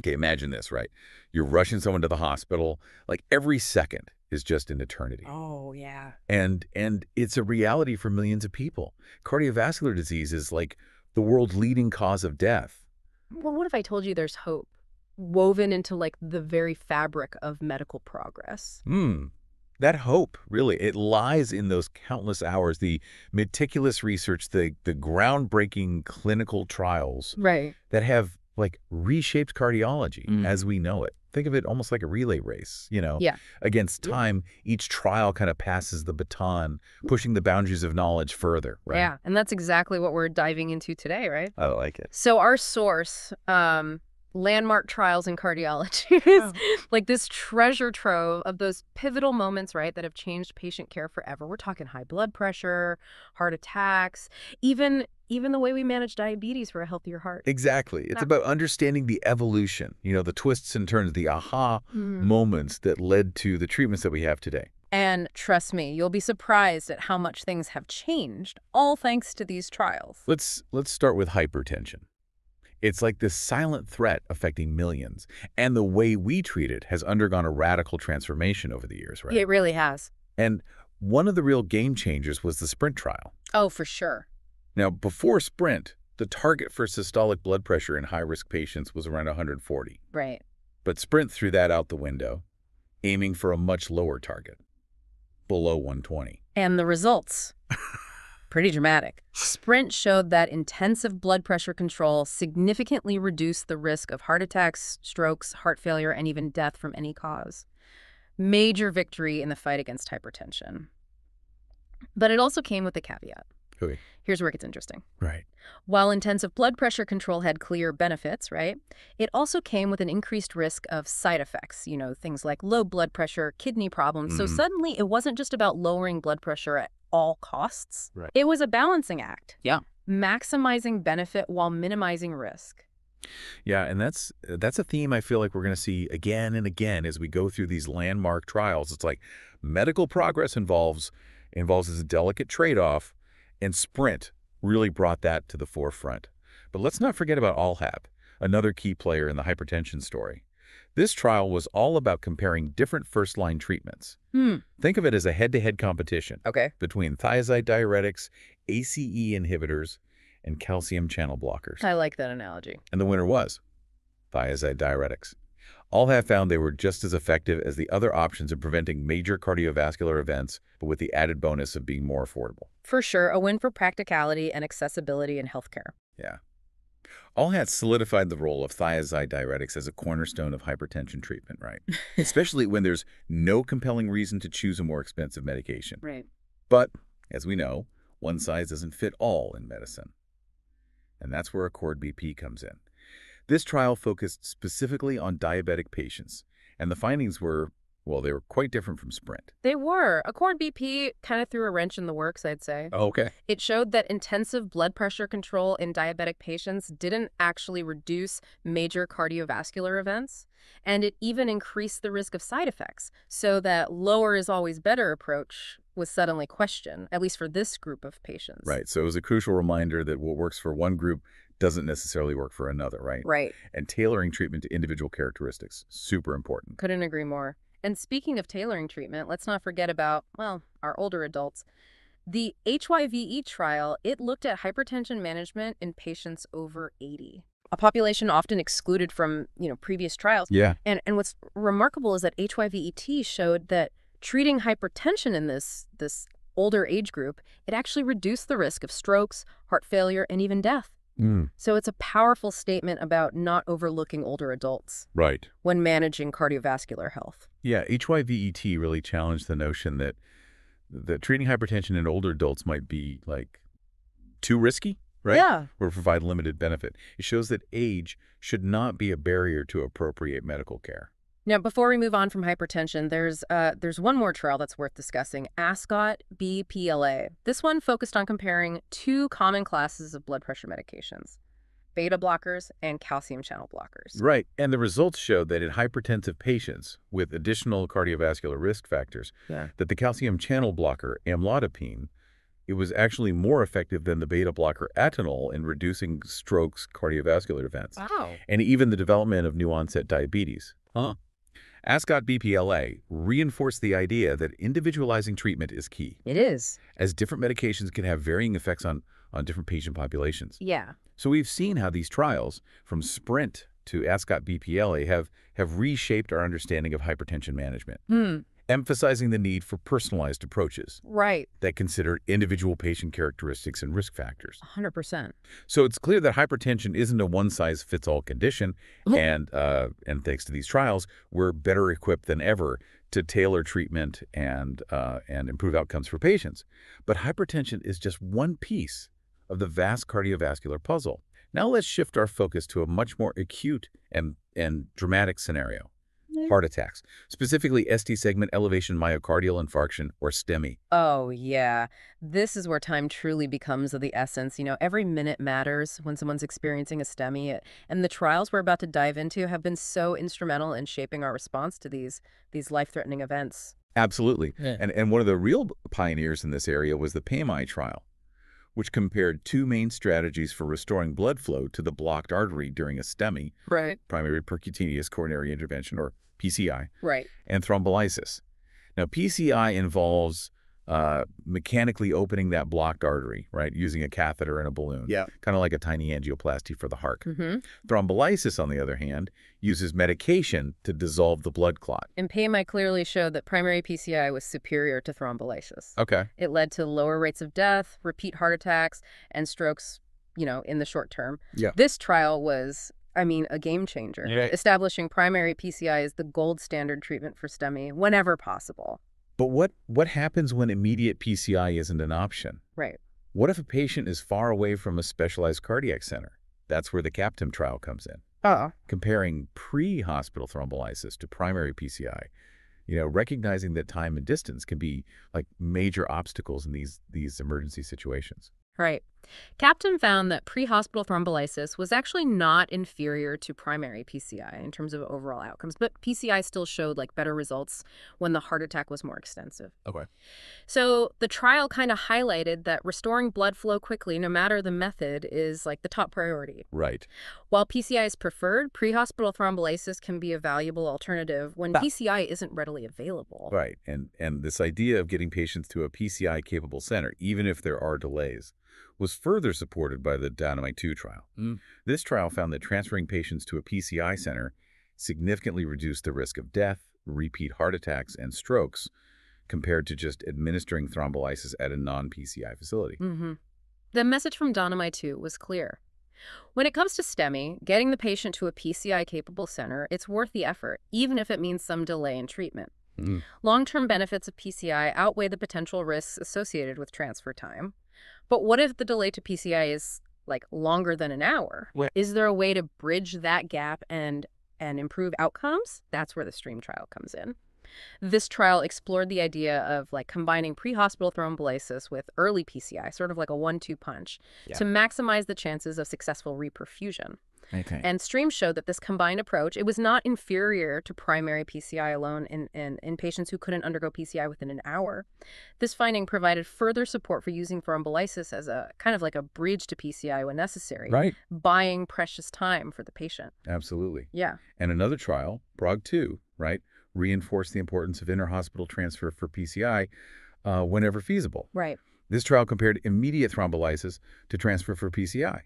Okay, imagine this, right? You're rushing someone to the hospital. Like every second is just an eternity. Oh, yeah. And it's a reality for millions of people. Cardiovascular disease is like the world's leading cause of death. Well, what if I told you there's hope woven into like the very fabric of medical progress? That hope, really, it lies in those countless hours, the meticulous research, the groundbreaking clinical trials Right. that have like reshaped cardiology as we know it. Think of it almost like a relay race, Yeah. against time. Each trial kind of passes the baton, pushing the boundaries of knowledge further, right? Yeah. And that's exactly what we're diving into today, right? I like it. So our source, landmark trials in cardiology, is like this treasure trove of those pivotal moments, right, that have changed patient care forever. We're talking high blood pressure, heart attacks, even the way we manage diabetes for a healthier heart. Exactly. It's Now- about understanding the evolution, the twists and turns, the aha moments that led to the treatments that we have today. And trust me, you'll be surprised at how much things have changed, all thanks to these trials. Let's start with hypertension. It's like this silent threat affecting millions, and the way we treat it has undergone a radical transformation over the years, right? It really has. And one of the real game changers was the SPRINT trial. Oh, for sure. Now, before SPRINT, the target for systolic blood pressure in high-risk patients was around 140. Right. But SPRINT threw that out the window, aiming for a much lower target, below 120. And the results? Pretty dramatic. SPRINT showed that intensive blood pressure control significantly reduced the risk of heart attacks, strokes, heart failure, and even death from any cause. Major victory in the fight against hypertension. But it also came with a caveat. Okay. Here's where it gets interesting. Right. While intensive blood pressure control had clear benefits, right, it also came with an increased risk of side effects, things like low blood pressure, kidney problems. So suddenly it wasn't just about lowering blood pressure at all costs. Right. It was a balancing act. Yeah. Maximizing benefit while minimizing risk. Yeah, and that's a theme I feel like we're going to see again and again as we go through these landmark trials. It's like medical progress involves this delicate trade-off, and SPRINT really brought that to the forefront. But let's not forget about ALHAP, another key player in the hypertension story. This trial was all about comparing different first-line treatments. Think of it as a head-to-head competition between thiazide diuretics, ACE inhibitors, and calcium channel blockers. I like that analogy. And the winner was thiazide diuretics. ALHAP found they were just as effective as the other options in preventing major cardiovascular events, but with the added bonus of being more affordable. For sure, a win for practicality and accessibility in healthcare. Yeah. ALHAP solidified the role of thiazide diuretics as a cornerstone of hypertension treatment, right? Especially when there's no compelling reason to choose a more expensive medication. Right. But, as we know, one size doesn't fit all in medicine. And that's where Accord BP comes in. This trial focused specifically on diabetic patients, and the findings were, well, they were quite different from SPRINT. They were. Accord BP kind of threw a wrench in the works, I'd say. Oh, okay. It showed that intensive blood pressure control in diabetic patients didn't actually reduce major cardiovascular events, and it even increased the risk of side effects. So that lower is always better approach was suddenly questioned, at least for this group of patients. Right. So it was a crucial reminder that what works for one group doesn't necessarily work for another, right? Right. And tailoring treatment to individual characteristics, super important. Couldn't agree more. And speaking of tailoring treatment, let's not forget about, well, our older adults. The HYVE trial, it looked at hypertension management in patients over 80. A population often excluded from, previous trials. Yeah. And what's remarkable is that HYVET showed that treating hypertension in this older age group, it actually reduced the risk of strokes, heart failure, and even death. So it's a powerful statement about not overlooking older adults. Right. When managing cardiovascular health. Yeah, HYVET really challenged the notion that treating hypertension in older adults might be, like, too risky, right? Yeah. Or provide limited benefit. It shows that age should not be a barrier to appropriate medical care. Now, before we move on from hypertension, there's one more trial that's worth discussing, ASCOT-BPLA. This one focused on comparing two common classes of blood pressure medications, beta blockers and calcium channel blockers. Right. And the results showed that in hypertensive patients with additional cardiovascular risk factors, that the calcium channel blocker, amlodipine, It was actually more effective than the beta blocker etanol in reducing strokes, cardiovascular events, Wow. and even the development of new-onset diabetes. Huh. ASCOT BPLA reinforced the idea that individualizing treatment is key, It is. as different medications can have varying effects on different patient populations. Yeah. So we've seen how these trials, from SPRINT to ASCOT BPLA, have reshaped our understanding of hypertension management, emphasizing the need for personalized approaches Right. that consider individual patient characteristics and risk factors. 100%. So it's clear that hypertension isn't a one-size-fits-all condition, and thanks to these trials, we're better equipped than ever to tailor treatment and improve outcomes for patients. But hypertension is just one piece of the vast cardiovascular puzzle. Now let's shift our focus to a much more acute and dramatic scenario. Heart attacks, specifically ST segment elevation myocardial infarction, or STEMI. Oh, yeah. This is where time truly becomes of the essence. Every minute matters when someone's experiencing a STEMI, and the trials we're about to dive into have been so instrumental in shaping our response to these life-threatening events. Absolutely. Yeah. And one of the real pioneers in this area was the PAMI trial, which compared two main strategies for restoring blood flow to the blocked artery during a STEMI, Right. primary percutaneous coronary intervention, or PCI, Right. and thrombolysis. Now, PCI involves mechanically opening that blocked artery, right, using a catheter and a balloon, Yeah. kind of like a tiny angioplasty for the heart. Mm-hmm. Thrombolysis, on the other hand, uses medication to dissolve the blood clot. And PAMI clearly showed that primary PCI was superior to thrombolysis. Okay. It led to lower rates of death, repeat heart attacks, and strokes, in the short term. Yeah. This trial was, a game changer. Yeah. Establishing primary PCI as the gold standard treatment for STEMI whenever possible. But what happens when immediate PCI isn't an option? Right. What if a patient is far away from a specialized cardiac center? That's where the CAPTAIN trial comes in. Oh. Comparing pre-hospital thrombolysis to primary PCI, recognizing that time and distance can be like major obstacles in these emergency situations. Right. CAPTAIN found that pre-hospital thrombolysis was actually not inferior to primary PCI in terms of overall outcomes, but PCI still showed better results when the heart attack was more extensive. Okay. So the trial kind of highlighted that restoring blood flow quickly, no matter the method, is the top priority. Right. While PCI is preferred, pre-hospital thrombolysis can be a valuable alternative when PCI isn't readily available. Right. And this idea of getting patients to a PCI-capable center, even if there are delays, was further supported by the Dynamite-2 trial. This trial found that transferring patients to a PCI center significantly reduced the risk of death, repeat heart attacks, and strokes compared to just administering thrombolysis at a non-PCI facility. The message from Dynamite-2 was clear. When it comes to STEMI, getting the patient to a PCI-capable center, it's worth the effort, even if it means some delay in treatment. Long-term benefits of PCI outweigh the potential risks associated with transfer time. But what if the delay to PCI is longer than an hour? Is there a way to bridge that gap and improve outcomes? That's where the STREAM trial comes in. This trial explored the idea of combining pre-hospital thrombolysis with early PCI, sort of like a 1-2 punch, to maximize the chances of successful reperfusion. Okay. And STREAM showed that this combined approach, it was not inferior to primary PCI alone in patients who couldn't undergo PCI within an hour. This finding provided further support for using thrombolysis as a kind of like a bridge to PCI when necessary, Right. buying precious time for the patient. Absolutely. Yeah. And another trial, PROG-2, right, reinforced the importance of inter-hospital transfer for PCI whenever feasible. Right. This trial compared immediate thrombolysis to transfer for PCI.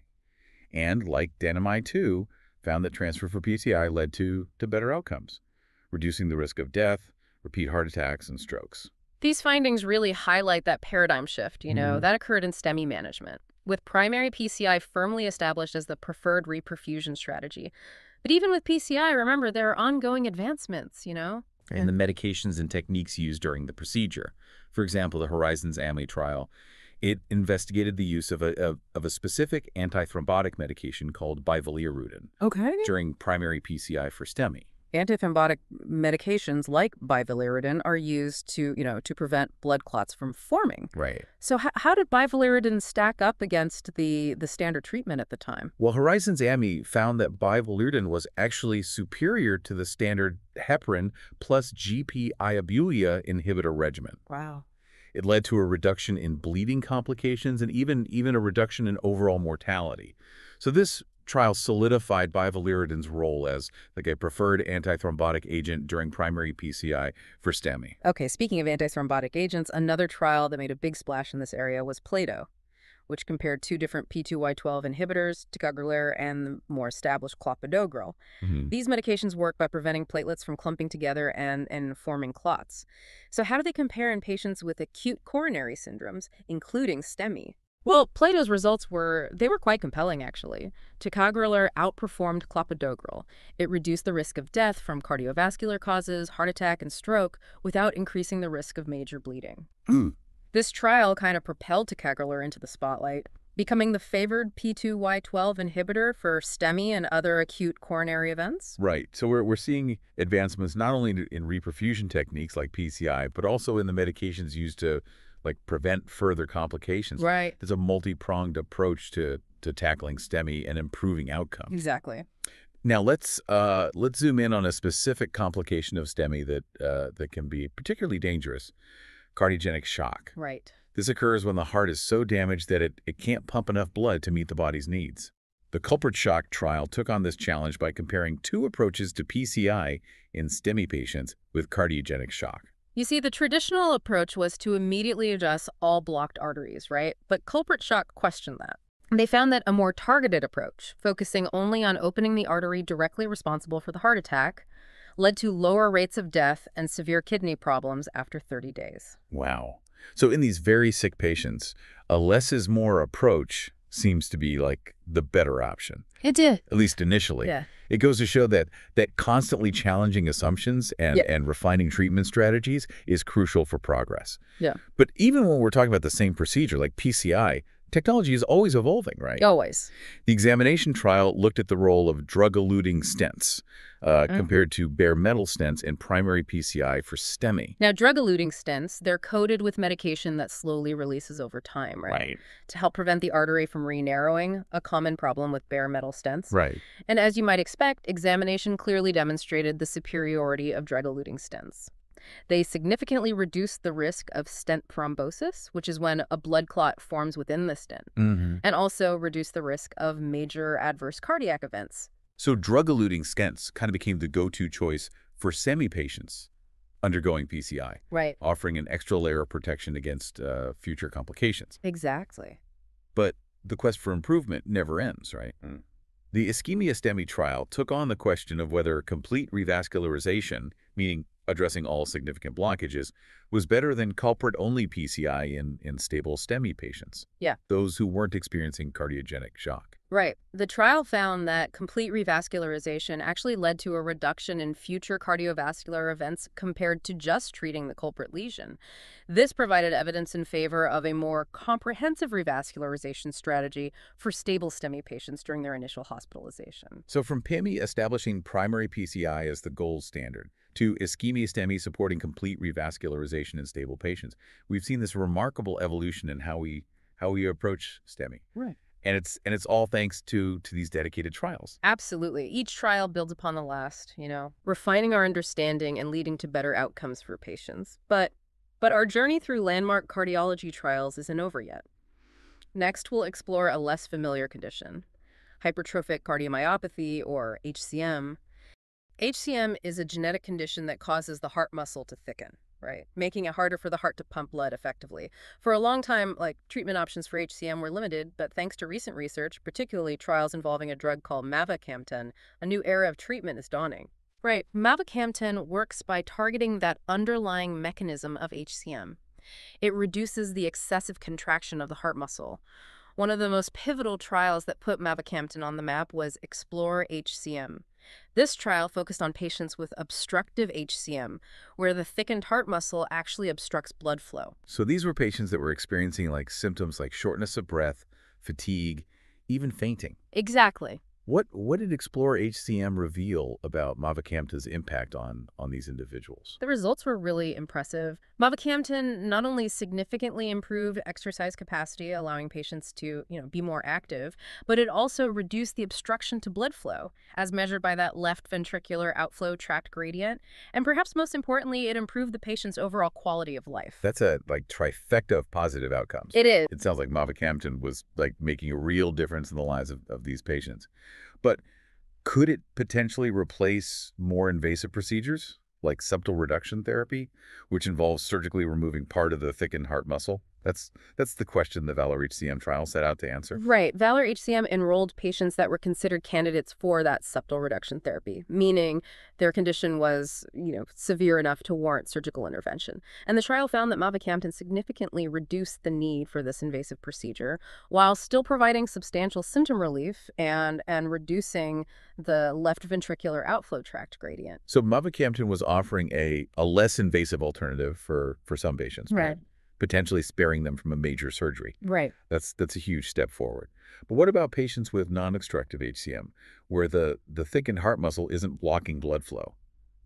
And, like Dynamite-2, found that transfer for PCI led to better outcomes, reducing the risk of death, repeat heart attacks, and strokes. These findings really highlight that paradigm shift, that occurred in STEMI management, with primary PCI firmly established as the preferred reperfusion strategy. But even with PCI, remember, there are ongoing advancements, And the medications and techniques used during the procedure. For example, the Horizons-AMI trial, it investigated the use of a specific antithrombotic medication called bivalirudin during primary PCI for STEMI. Antithrombotic medications like bivalirudin are used to prevent blood clots from forming. Right. So how did bivalirudin stack up against the standard treatment at the time? Well, Horizons-AMI found that bivalirudin was actually superior to the standard heparin plus GP-ibulia inhibitor regimen. Wow. It led to a reduction in bleeding complications and even a reduction in overall mortality. So this trial solidified bivaliridan's role as like a preferred antithrombotic agent during primary PCI for STEMI. Okay, speaking of antithrombotic agents, another trial that made a big splash in this area was Plato, which compared two different P2Y12 inhibitors, ticagrelor and the more established clopidogrel. Mhm. These medications work by preventing platelets from clumping together and forming clots. So how do they compare in patients with acute coronary syndromes, including STEMI? Well, Plato's results were quite compelling, actually. Ticagrelor outperformed clopidogrel. It reduced the risk of death from cardiovascular causes, heart attack, and stroke without increasing the risk of major bleeding. Mm. This trial kind of propelled ticagrelor into the spotlight, becoming the favored P2Y12 inhibitor for STEMI and other acute coronary events. Right. So we're seeing advancements not only in reperfusion techniques like PCI, but also in the medications used to like prevent further complications. Right. There's a multi-pronged approach to tackling STEMI and improving outcomes. Exactly. Now let's zoom in on a specific complication of STEMI that can be particularly dangerous: cardiogenic shock. Right. This occurs when the heart is so damaged that it can't pump enough blood to meet the body's needs. The culprit shock trial took on this challenge by comparing two approaches to PCI in STEMI patients with cardiogenic shock. You see, the traditional approach was to immediately adjust all blocked arteries, right? But culprit shock questioned that. They found that a more targeted approach, focusing only on opening the artery directly responsible for the heart attack, led to lower rates of death and severe kidney problems after 30 days. Wow. So in these very sick patients, a less is more approach seems to be like the better option, It did. at least initially. Yeah. It goes to show that constantly challenging assumptions and refining treatment strategies is crucial for progress. Yeah. But even when we're talking about the same procedure like PCI, technology is always evolving, right? Always. The examination trial looked at the role of drug-eluting stents compared to bare metal stents in primary PCI for STEMI. Now, drug-eluting stents, they're coated with medication that slowly releases over time, right? To help prevent the artery from re-narrowing, a common problem with bare metal stents. Right. And as you might expect, examination clearly demonstrated the superiority of drug-eluting stents. They significantly reduced the risk of stent thrombosis, which is when a blood clot forms within the stent, and also reduced the risk of major adverse cardiac events. So drug-eluting stents kind of became the go-to choice for STEMI patients undergoing PCI, Right. offering an extra layer of protection against future complications. Exactly. But the quest for improvement never ends, right? The ischemia STEMI trial took on the question of whether complete revascularization, meaning addressing all significant blockages, was better than culprit-only PCI in stable STEMI patients. Yeah. Those who weren't experiencing cardiogenic shock. Right. The trial found that complete revascularization actually led to a reduction in future cardiovascular events compared to just treating the culprit lesion. This provided evidence in favor of a more comprehensive revascularization strategy for stable STEMI patients during their initial hospitalization. So from PAMI establishing primary PCI as the gold standard to ischemia STEMI supporting complete revascularization in stable patients, we've seen this remarkable evolution in how we approach STEMI. Right. And it's all thanks to these dedicated trials. Absolutely. Each trial builds upon the last, refining our understanding and leading to better outcomes for patients. But our journey through landmark cardiology trials isn't over yet. Next, we'll explore a less familiar condition, hypertrophic cardiomyopathy, or HCM. HCM is a genetic condition that causes the heart muscle to thicken, right? Making it harder for the heart to pump blood effectively. For a long time, treatment options for HCM were limited, but thanks to recent research, particularly trials involving a drug called mavacamten, a new era of treatment is dawning. Right. Mavacamten works by targeting that underlying mechanism of HCM. It reduces the excessive contraction of the heart muscle. One of the most pivotal trials that put mavacamten on the map was Explore-HCM. This trial focused on patients with obstructive HCM, where the thickened heart muscle actually obstructs blood flow. So these were patients that were experiencing symptoms like shortness of breath, fatigue, even fainting. Exactly. What did Explore HCM reveal about mavacamten's impact on these individuals? The results were really impressive. Mavacamten not only significantly improved exercise capacity, allowing patients to, be more active, but it also reduced the obstruction to blood flow, as measured by that left ventricular outflow tract gradient. And perhaps most importantly, it improved the patient's overall quality of life. That's a trifecta of positive outcomes. It is. It sounds like mavacamten was making a real difference in the lives of these patients. But could it potentially replace more invasive procedures like septal reduction therapy, which involves surgically removing part of the thickened heart muscle? That's the question the Valor HCM trial set out to answer. Right. Valor HCM enrolled patients that were considered candidates for that septal reduction therapy, meaning their condition was, severe enough to warrant surgical intervention. And the trial found that mavacamten significantly reduced the need for this invasive procedure while still providing substantial symptom relief and reducing the left ventricular outflow tract gradient. So mavacamten was offering a less invasive alternative for some patients. Right. Potentially sparing them from a major surgery. Right. That's a huge step forward. But what about patients with non-obstructive HCM, where the thickened heart muscle isn't blocking blood flow?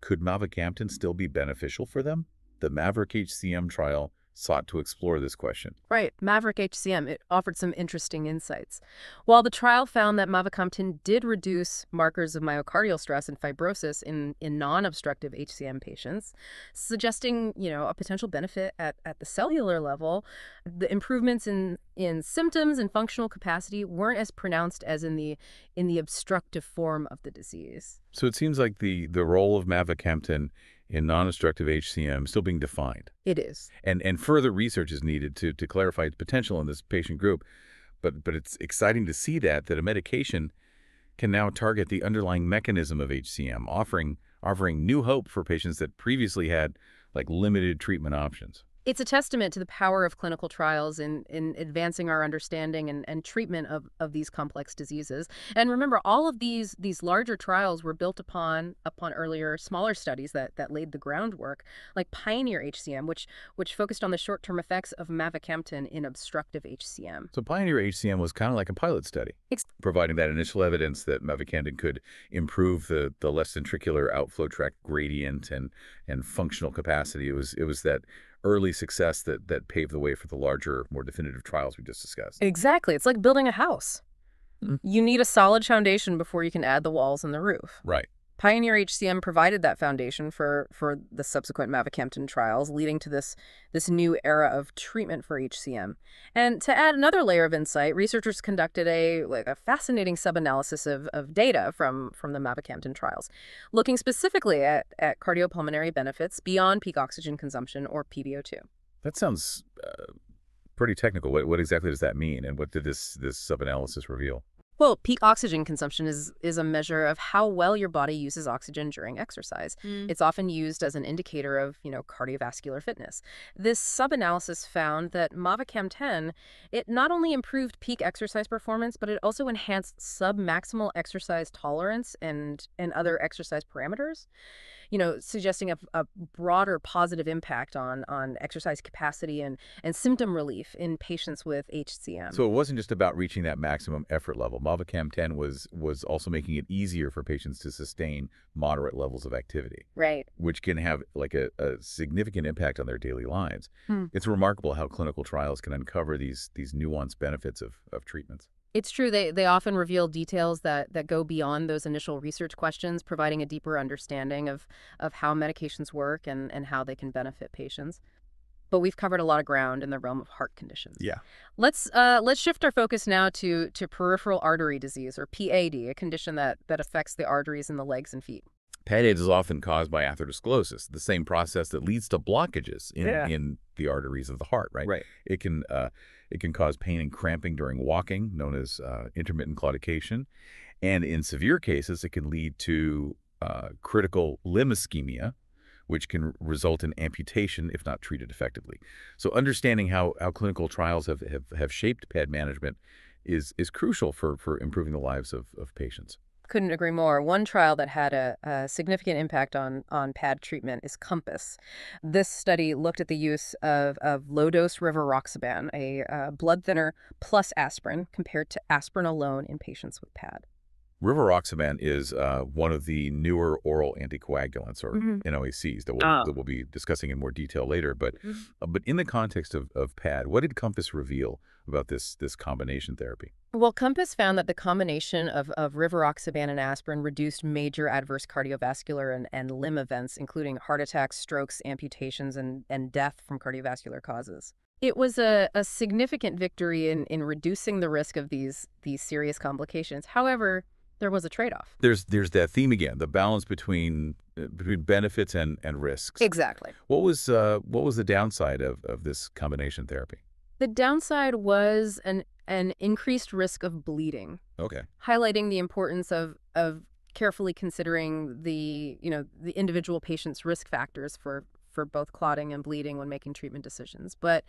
Could mavacamten still be beneficial for them? The Maverick HCM trial sought to explore this question. Right. Maverick HCM, it offered some interesting insights. While the trial found that mavacamten did reduce markers of myocardial stress and fibrosis in non-obstructive HCM patients, suggesting, a potential benefit at the cellular level, the improvements in symptoms and functional capacity weren't as pronounced as in the obstructive form of the disease. So it seems like the role of mavacamten in non-obstructive HCM is still being defined. It is. And further research is needed to clarify its potential in this patient group. But it's exciting to see that a medication can now target the underlying mechanism of HCM, offering new hope for patients that previously had limited treatment options. It's a testament to the power of clinical trials in advancing our understanding and treatment of these complex diseases. And remember, all of these larger trials were built upon earlier, smaller studies that laid the groundwork, like Pioneer HCM, which focused on the short-term effects of mavacamten in obstructive HCM. So Pioneer HCM was kind of like a pilot study, providing that initial evidence that mavacamten could improve the left ventricular outflow tract gradient and functional capacity. It was that early success that paved the way for the larger, more definitive trials we just discussed. Exactly. It's like building a house. You need a solid foundation before you can add the walls and the roof. Right. Pioneer HCM provided that foundation for the subsequent mavacamten trials, leading to this new era of treatment for HCM. And to add another layer of insight, researchers conducted a fascinating sub-analysis of data from the mavacamten trials, looking specifically at cardiopulmonary benefits beyond peak oxygen consumption, or PbO2. That sounds pretty technical. What exactly does that mean, and what did this sub-analysis reveal? Well, peak oxygen consumption is a measure of how well your body uses oxygen during exercise. It's often used as an indicator of, cardiovascular fitness. This sub-analysis found that mavacamten, it not only improved peak exercise performance, but it also enhanced submaximal exercise tolerance and other exercise parameters, suggesting a broader positive impact on exercise capacity and symptom relief in patients with HCM. So it wasn't just about reaching that maximum effort level. Mavacamten was also making it easier for patients to sustain moderate levels of activity. Right. Which can have a significant impact on their daily lives. It's remarkable how clinical trials can uncover these nuanced benefits of treatments. It's true. They often reveal details that go beyond those initial research questions, providing a deeper understanding of how medications work and how they can benefit patients. But we've covered a lot of ground in the realm of heart conditions. Yeah. Let's shift our focus now to peripheral artery disease, or PAD, a condition that affects the arteries in the legs and feet. PAD is often caused by atherosclerosis, the same process that leads to blockages in the arteries of the heart, right? Right. It can cause pain and cramping during walking, known as intermittent claudication. And in severe cases, it can lead to critical limb ischemia, which can result in amputation if not treated effectively. So understanding how clinical trials have shaped PAD management is crucial for improving the lives of patients. Couldn't agree more. One trial that had a significant impact on PAD treatment is COMPASS. This study looked at the use of low-dose rivaroxaban, a blood thinner plus aspirin, compared to aspirin alone in patients with PAD. Rivaroxaban is one of the newer oral anticoagulants, or NOACs, that we'll be discussing in more detail later. But in the context of PAD, what did COMPASS reveal about this combination therapy? Well, COMPASS found that the combination of rivaroxaban and aspirin reduced major adverse cardiovascular and limb events, including heart attacks, strokes, amputations, and death from cardiovascular causes. It was a significant victory in reducing the risk of these serious complications. However, there was a trade-off. There's that theme again, the balance between benefits and risks. Exactly. What was the downside of this combination therapy? The downside was an increased risk of bleeding. Okay. Highlighting the importance of carefully considering the individual patient's risk factors for both clotting and bleeding when making treatment decisions. But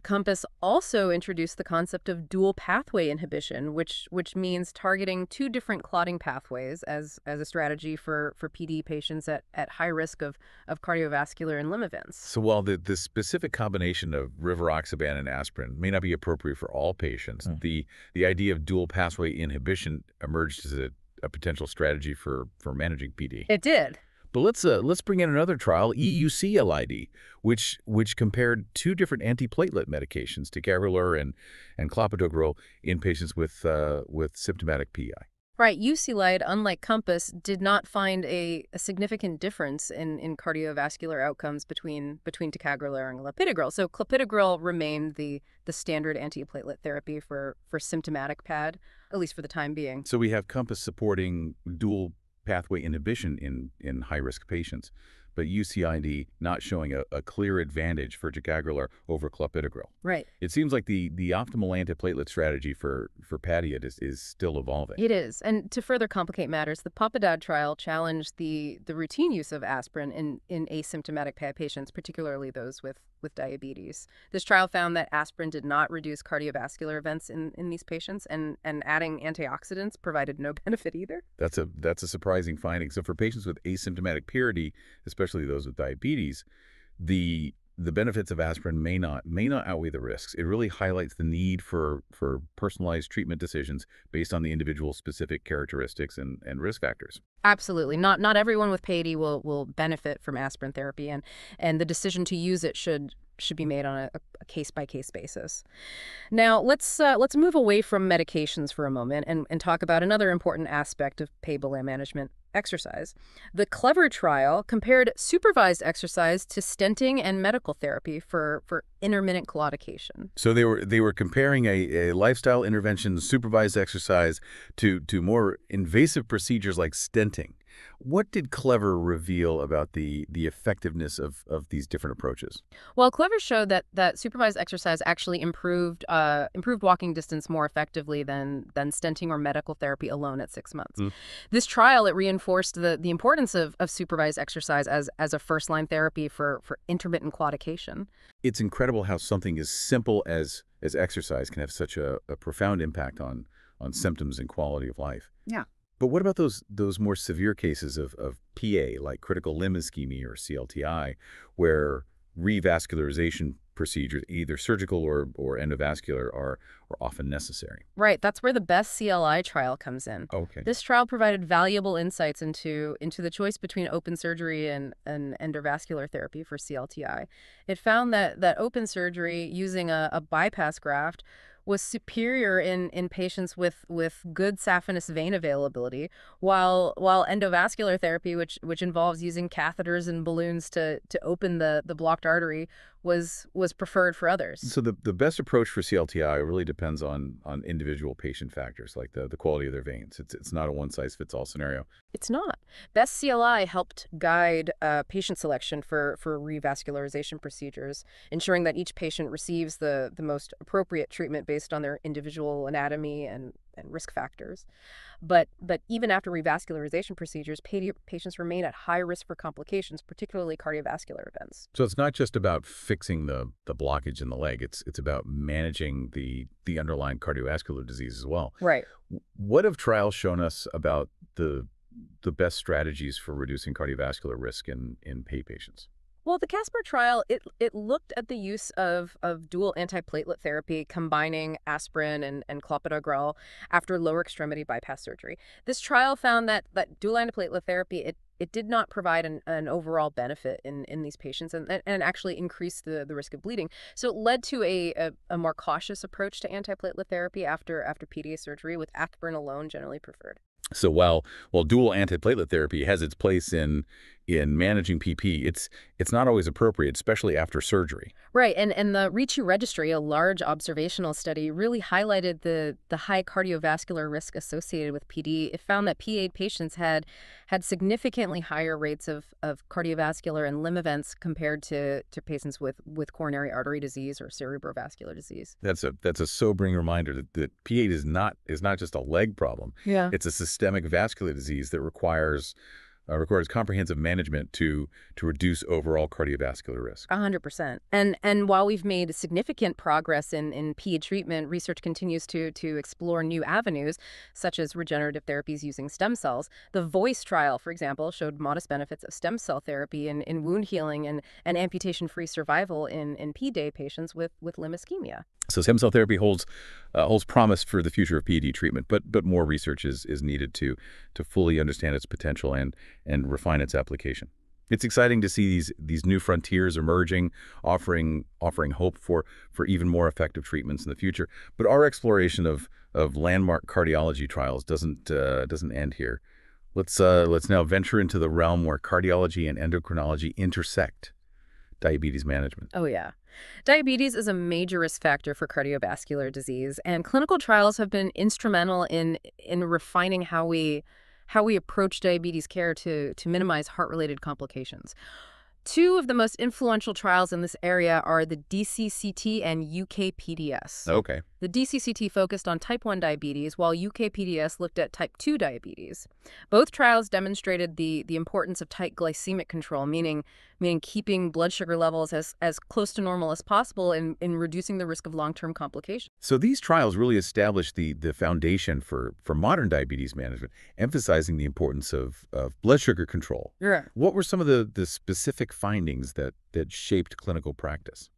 COMPASS also introduced the concept of dual pathway inhibition, which means targeting two different clotting pathways as a strategy for PD patients at high risk of cardiovascular and limb events. So while the specific combination of rivaroxaban and aspirin may not be appropriate for all patients, the idea of dual pathway inhibition emerged as a potential strategy for managing PD. It did. But let's bring in another trial, EUC-LID, which compared two different antiplatelet medications, ticagrelor and clopidogrel, in patients with symptomatic PI. Right. UC-LID, unlike COMPASS, did not find a significant difference in cardiovascular outcomes between ticagrelor and clopidogrel. So clopidogrel remained the standard antiplatelet therapy for symptomatic PAD, at least for the time being. So we have COMPASS supporting dual pathway inhibition in high-risk patients, but UCID not showing a clear advantage for ticagrelor over clopidogrel. Right. It seems like the optimal antiplatelet strategy for PAD is still evolving. It is. And to further complicate matters, the PAPADAD trial challenged the routine use of aspirin in asymptomatic PAD patients, particularly those with diabetes. This trial found that aspirin did not reduce cardiovascular events in these patients, and adding antioxidants provided no benefit either. That's a surprising finding. So for patients with asymptomatic PAD, especially those with diabetes, the benefits of aspirin may not outweigh the risks. It really highlights the need for personalized treatment decisions based on the individual's specific characteristics and risk factors. Absolutely. Not everyone with PAD will benefit from aspirin therapy, and the decision to use it should be made on a case-by-case basis. Now, let's move away from medications for a moment and talk about another important aspect of PAD management: exercise. The CLEVER trial compared supervised exercise to stenting and medical therapy for intermittent claudication. So they were comparing a lifestyle intervention, supervised exercise, to more invasive procedures like stenting. What did CLEVER reveal about the effectiveness of these different approaches? Well, CLEVER showed that supervised exercise actually improved walking distance more effectively than stenting or medical therapy alone at 6 months. This trial, it reinforced the importance of supervised exercise as a first-line therapy for intermittent claudication. It's incredible how something as simple as exercise can have such a profound impact on symptoms and quality of life. Yeah. But what about those more severe cases of PA, like critical limb ischemia or CLTI, where revascularization procedures, either surgical or endovascular, are often necessary? Right. That's where the BEST CLI trial comes in. Okay. This trial provided valuable insights into the choice between open surgery and endovascular therapy for CLTI. It found that open surgery using a bypass graft was superior in patients with good saphenous vein availability, while endovascular therapy, which involves using catheters and balloons to open the blocked artery, was preferred for others. So the best approach for CLTI really depends on individual patient factors, like the quality of their veins. It's not a one-size-fits-all scenario. It's not. BEST CLI helped guide patient selection for revascularization procedures, ensuring that each patient receives the most appropriate treatment based on their individual anatomy and risk factors. But even after revascularization procedures, patients remain at high risk for complications, particularly cardiovascular events. So it's not just about fixing the blockage in the leg. It's about managing the underlying cardiovascular disease as well. Right. What have trials shown us about the best strategies for reducing cardiovascular risk in PAH patients? Well, the Casper trial, it looked at the use of dual antiplatelet therapy combining aspirin and clopidogrel after lower extremity bypass surgery. This trial found that dual antiplatelet therapy, it did not provide an overall benefit in these patients and actually increased the risk of bleeding. So it led to a more cautious approach to antiplatelet therapy after PDA surgery, with aspirin alone generally preferred. So while dual antiplatelet therapy has its place in managing PP, it's not always appropriate, especially after surgery. Right, and the REACH registry, a large observational study, really highlighted the high cardiovascular risk associated with PD. It found that PA patients had significantly higher rates of cardiovascular and limb events compared to patients with coronary artery disease or cerebrovascular disease. That's a sobering reminder that PA is not just a leg problem. Yeah. It's a systemic vascular disease that requires comprehensive management to reduce overall cardiovascular risk. 100%. And while we've made significant progress in PA treatment, research continues to explore new avenues, such as regenerative therapies using stem cells. The VOICE trial, for example, showed modest benefits of stem cell therapy in wound healing and amputation-free survival in PDA patients with limb ischemia. So stem cell therapy holds promise for the future of PED treatment, but more research is needed to fully understand its potential and refine its application. It's exciting to see these new frontiers emerging, offering hope for even more effective treatments in the future. But our exploration of landmark cardiology trials doesn't end here. Let's now venture into the realm where cardiology and endocrinology intersect: diabetes management. Oh, yeah. Diabetes is a major risk factor for cardiovascular disease, and clinical trials have been instrumental in refining how we approach diabetes care to minimize heart-related complications. Two of the most influential trials in this area are the DCCT and UKPDS. Okay. The DCCT focused on type 1 diabetes, while UKPDS looked at type 2 diabetes. Both trials demonstrated the importance of tight glycemic control, meaning keeping blood sugar levels as close to normal as possible in reducing the risk of long-term complications. So these trials really established the foundation for modern diabetes management, emphasizing the importance of blood sugar control. Yeah. What were some of the specific findings that shaped clinical practice?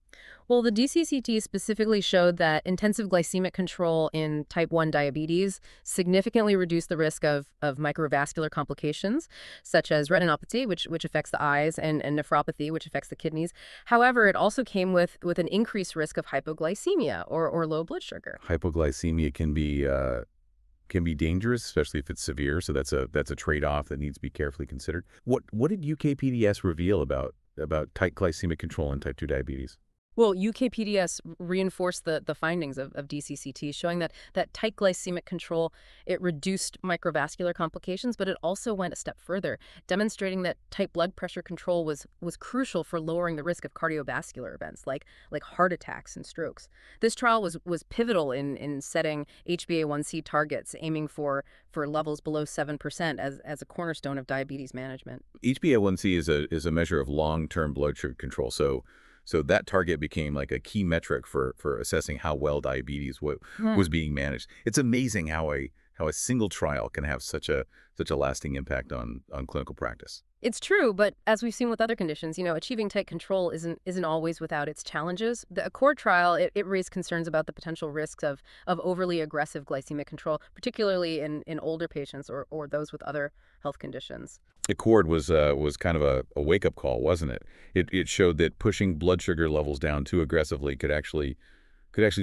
Well, the DCCT specifically showed that intensive glycemic control in type 1 diabetes significantly reduced the risk of microvascular complications, such as retinopathy, which affects the eyes, and nephropathy, which affects the kidneys. However, it also came with an increased risk of hypoglycemia or low blood sugar. Hypoglycemia can be dangerous, especially if it's severe. So that's a trade-off that needs to be carefully considered. What did UKPDS reveal about tight glycemic control in type 2 diabetes? Well, UKPDS reinforced the findings of DCCT, showing that tight glycemic control, it reduced microvascular complications, but it also went a step further, demonstrating that tight blood pressure control was crucial for lowering the risk of cardiovascular events like heart attacks and strokes. This trial was pivotal in setting HbA1c targets, aiming for levels below 7% as a cornerstone of diabetes management. HbA1c is a measure of long-term blood sugar control. So that target became like a key metric for assessing how well diabetes was being managed. It's amazing how a single trial can have such a lasting impact on clinical practice. It's true, but as we've seen with other conditions, achieving tight control isn't always without its challenges. The ACCORD trial, it raised concerns about the potential risks of overly aggressive glycemic control, particularly in older patients or those with other health conditions. ACCORD was kind of a wake-up call, wasn't it? It showed that pushing blood sugar levels down too aggressively could actually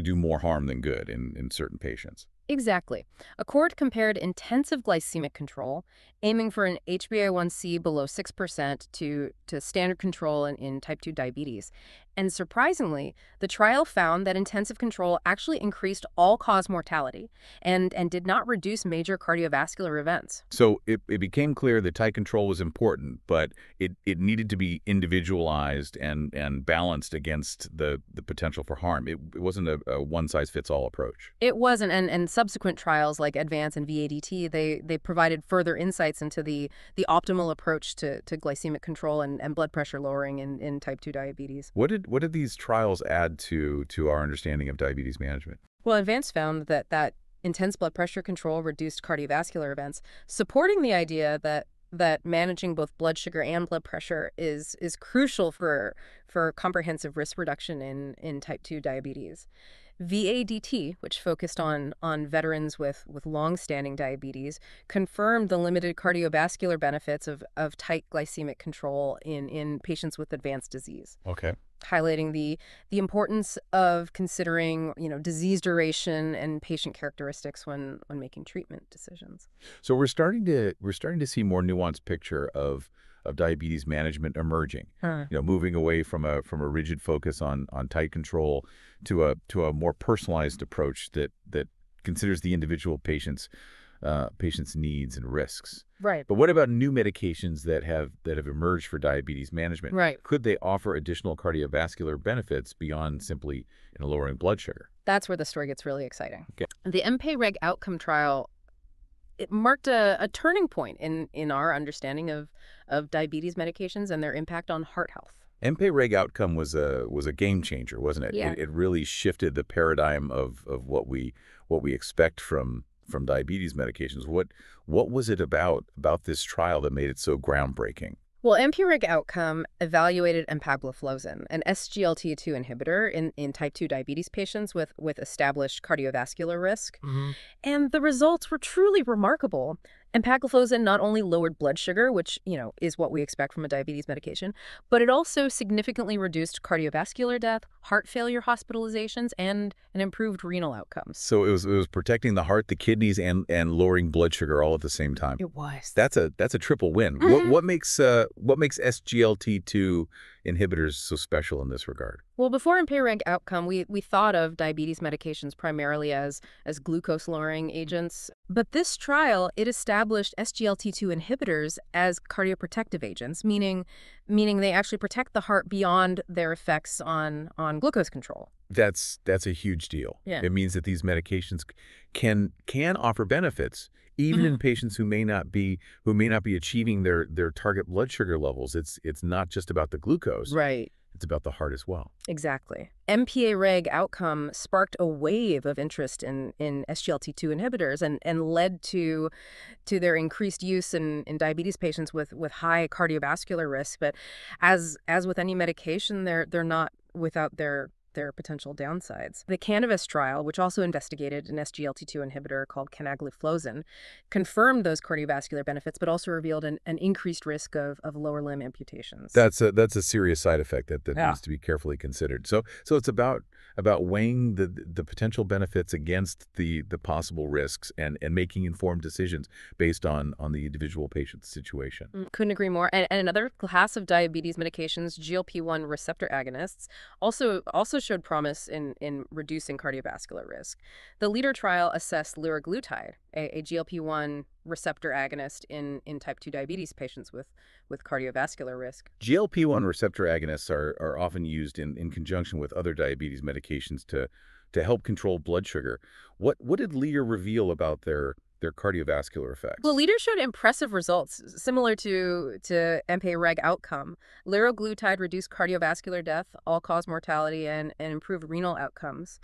do more harm than good in certain patients. Exactly. ACCORD compared intensive glycemic control, aiming for an HbA1c below 6% to standard control in type 2 diabetes. And surprisingly, the trial found that intensive control actually increased all-cause mortality and did not reduce major cardiovascular events. So it became clear that tight control was important, but it needed to be individualized and balanced against the potential for harm. It wasn't a one-size-fits-all approach. It wasn't, and subsequent trials like ADVANCE and VADT, they provided further insights into the optimal approach to glycemic control and blood pressure lowering in type 2 diabetes. What did these trials add to our understanding of diabetes management? Well, ADVANCE found that intense blood pressure control reduced cardiovascular events, supporting the idea that that managing both blood sugar and blood pressure is crucial for comprehensive risk reduction in type 2 diabetes. VADT, which focused on veterans with long-standing diabetes, confirmed the limited cardiovascular benefits of tight glycemic control in patients with advanced disease. Okay. Highlighting the importance of considering, disease duration and patient characteristics when making treatment decisions. So we're starting to see more nuanced picture of diabetes management emerging. Moving away from a rigid focus on tight control to a more personalized approach that considers the individual patient's needs and risks. Right. But what about new medications that have emerged for diabetes management? Right. Could they offer additional cardiovascular benefits beyond simply lowering blood sugar? That's where the story gets really exciting. Okay. The MPA-REG outcome trial, it marked a turning point in our understanding of diabetes medications and their impact on heart health. MPA-REG outcome was a game changer, wasn't it? Yeah. It really shifted the paradigm of what we expect from diabetes medications. What was it about this trial that made it so groundbreaking? Well, MPA-REG outcome evaluated empagliflozin, an SGLT2 inhibitor in type 2 diabetes patients with established cardiovascular risk. And the results were truly remarkable. Empagliflozin not only lowered blood sugar, which, is what we expect from a diabetes medication, but it also significantly reduced cardiovascular death, heart failure hospitalizations, and improved renal outcomes. So it was protecting the heart, the kidneys, and lowering blood sugar all at the same time. It was. That's a triple win. What makes SGLT2 inhibitors so special in this regard? Well, before MPA-REG outcome, we thought of diabetes medications primarily as glucose-lowering agents. But this trial, it established SGLT2 inhibitors as cardioprotective agents, meaning they actually protect the heart beyond their effects on glucose control. That's a huge deal. Yeah. It means that these medications can offer benefits even in patients who may not be achieving their target blood sugar levels. It's not just about the glucose. Right. It's about the heart as well. Exactly. MPA-REG outcome sparked a wave of interest in SGLT2 inhibitors and led to their increased use in diabetes patients with high cardiovascular risk. But as with any medication, they're not without their potential downsides. The Canvas trial, which also investigated an SGLT2 inhibitor called canagliflozin, confirmed those cardiovascular benefits, but also revealed an increased risk of lower limb amputations. That's a serious side effect that Yeah. needs to be carefully considered. So it's about weighing the potential benefits against the possible risks and making informed decisions based on the individual patient's situation. Couldn't agree more. And another class of diabetes medications, GLP-1 receptor agonists, also showed promise in reducing cardiovascular risk. The LEADER trial assessed liraglutide, a GLP-1 receptor agonist in type 2 diabetes patients with cardiovascular risk. GLP-1 receptor agonists are often used in conjunction with other diabetes medications to help control blood sugar. What did LEADER reveal about their cardiovascular effects? Well, LEADER showed impressive results similar to MPA-REG outcome. Liraglutide reduced cardiovascular death, all-cause mortality, and improved renal outcomes.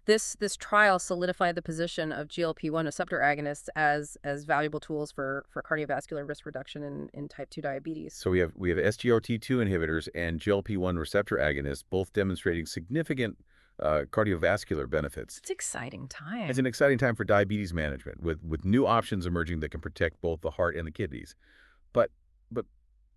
This trial solidified the position of GLP-1 receptor agonists as valuable tools for cardiovascular risk reduction in type 2 diabetes. So we have SGLT2 inhibitors and GLP-1 receptor agonists, both demonstrating significant cardiovascular benefits. It's an exciting time. It's an exciting time for diabetes management with new options emerging that can protect both the heart and the kidneys. But the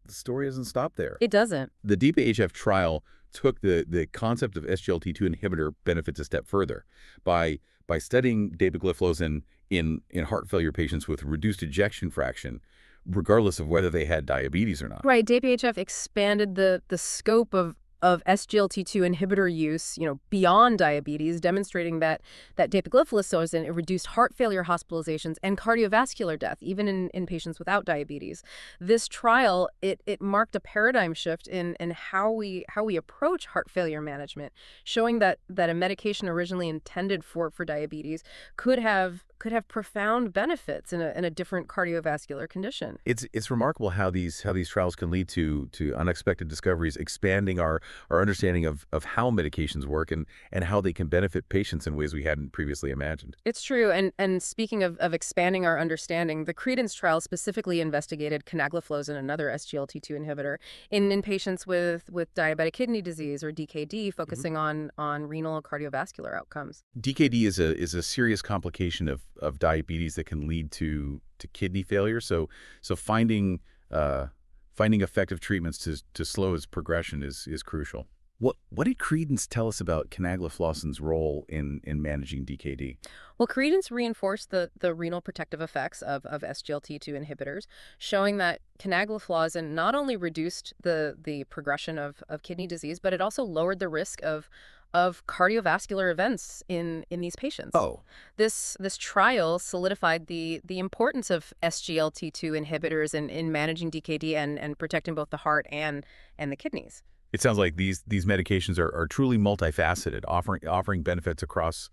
story doesn't stop there. It doesn't. The DPHF trial took the concept of SGLT2 inhibitor benefits a step further by studying dapagliflozin in heart failure patients with reduced ejection fraction, regardless of whether they had diabetes or not. Right. DPHF expanded the scope of SGLT2 inhibitor use, beyond diabetes, demonstrating that dapagliflozin, it reduced heart failure hospitalizations and cardiovascular death, even in patients without diabetes. This trial, it marked a paradigm shift in how we approach heart failure management, showing that a medication originally intended for diabetes could have could have profound benefits in a different cardiovascular condition. It's remarkable how these trials can lead to unexpected discoveries, expanding our understanding of how medications work and how they can benefit patients in ways we hadn't previously imagined. It's true. And speaking of expanding our understanding, the Credence trial specifically investigated canagliflozin, another SGLT2 inhibitor, in patients with diabetic kidney disease, or DKD, focusing on renal cardiovascular outcomes. DKD is a serious complication of diabetes that can lead to kidney failure. So finding effective treatments to slow its progression is crucial. What did Credence tell us about canagliflozin's role in managing DKD? Well, Credence reinforced the renal protective effects of SGLT2 inhibitors, showing that canagliflozin not only reduced the progression of kidney disease, but it also lowered the risk of cardiovascular events in these patients. Oh, This trial solidified the importance of SGLT2 inhibitors in managing DKD and protecting both the heart and the kidneys. it sounds like these medications are truly multifaceted, offering benefits across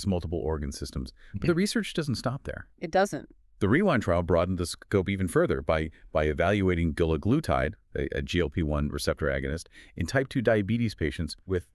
multiple organ systems. But the research doesn't stop there. It doesn't. The Rewind trial broadened the scope even further by evaluating dulaglutide, a GLP-1 receptor agonist, in type 2 diabetes patients with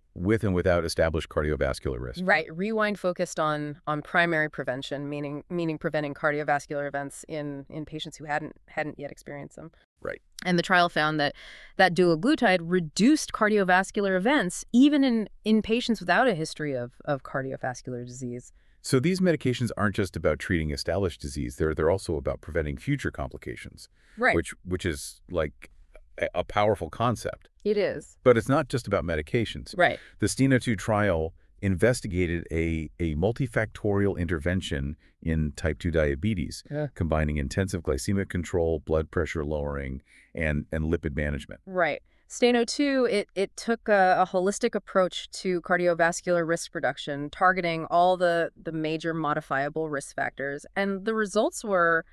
and without established cardiovascular risk. Right. Rewind focused on primary prevention, meaning preventing cardiovascular events in patients who hadn't yet experienced them. Right. And the trial found that dulaglutide reduced cardiovascular events even in patients without a history of cardiovascular disease. So these medications aren't just about treating established disease. They're also about preventing future complications. Right. Which is like a powerful concept. It is. But it's not just about medications. Right. The STENO2 trial investigated a multifactorial intervention in type 2 diabetes, combining intensive glycemic control, blood pressure lowering, and lipid management. Right. STENO2, it took a holistic approach to cardiovascular risk reduction, targeting all the major modifiable risk factors, and the results were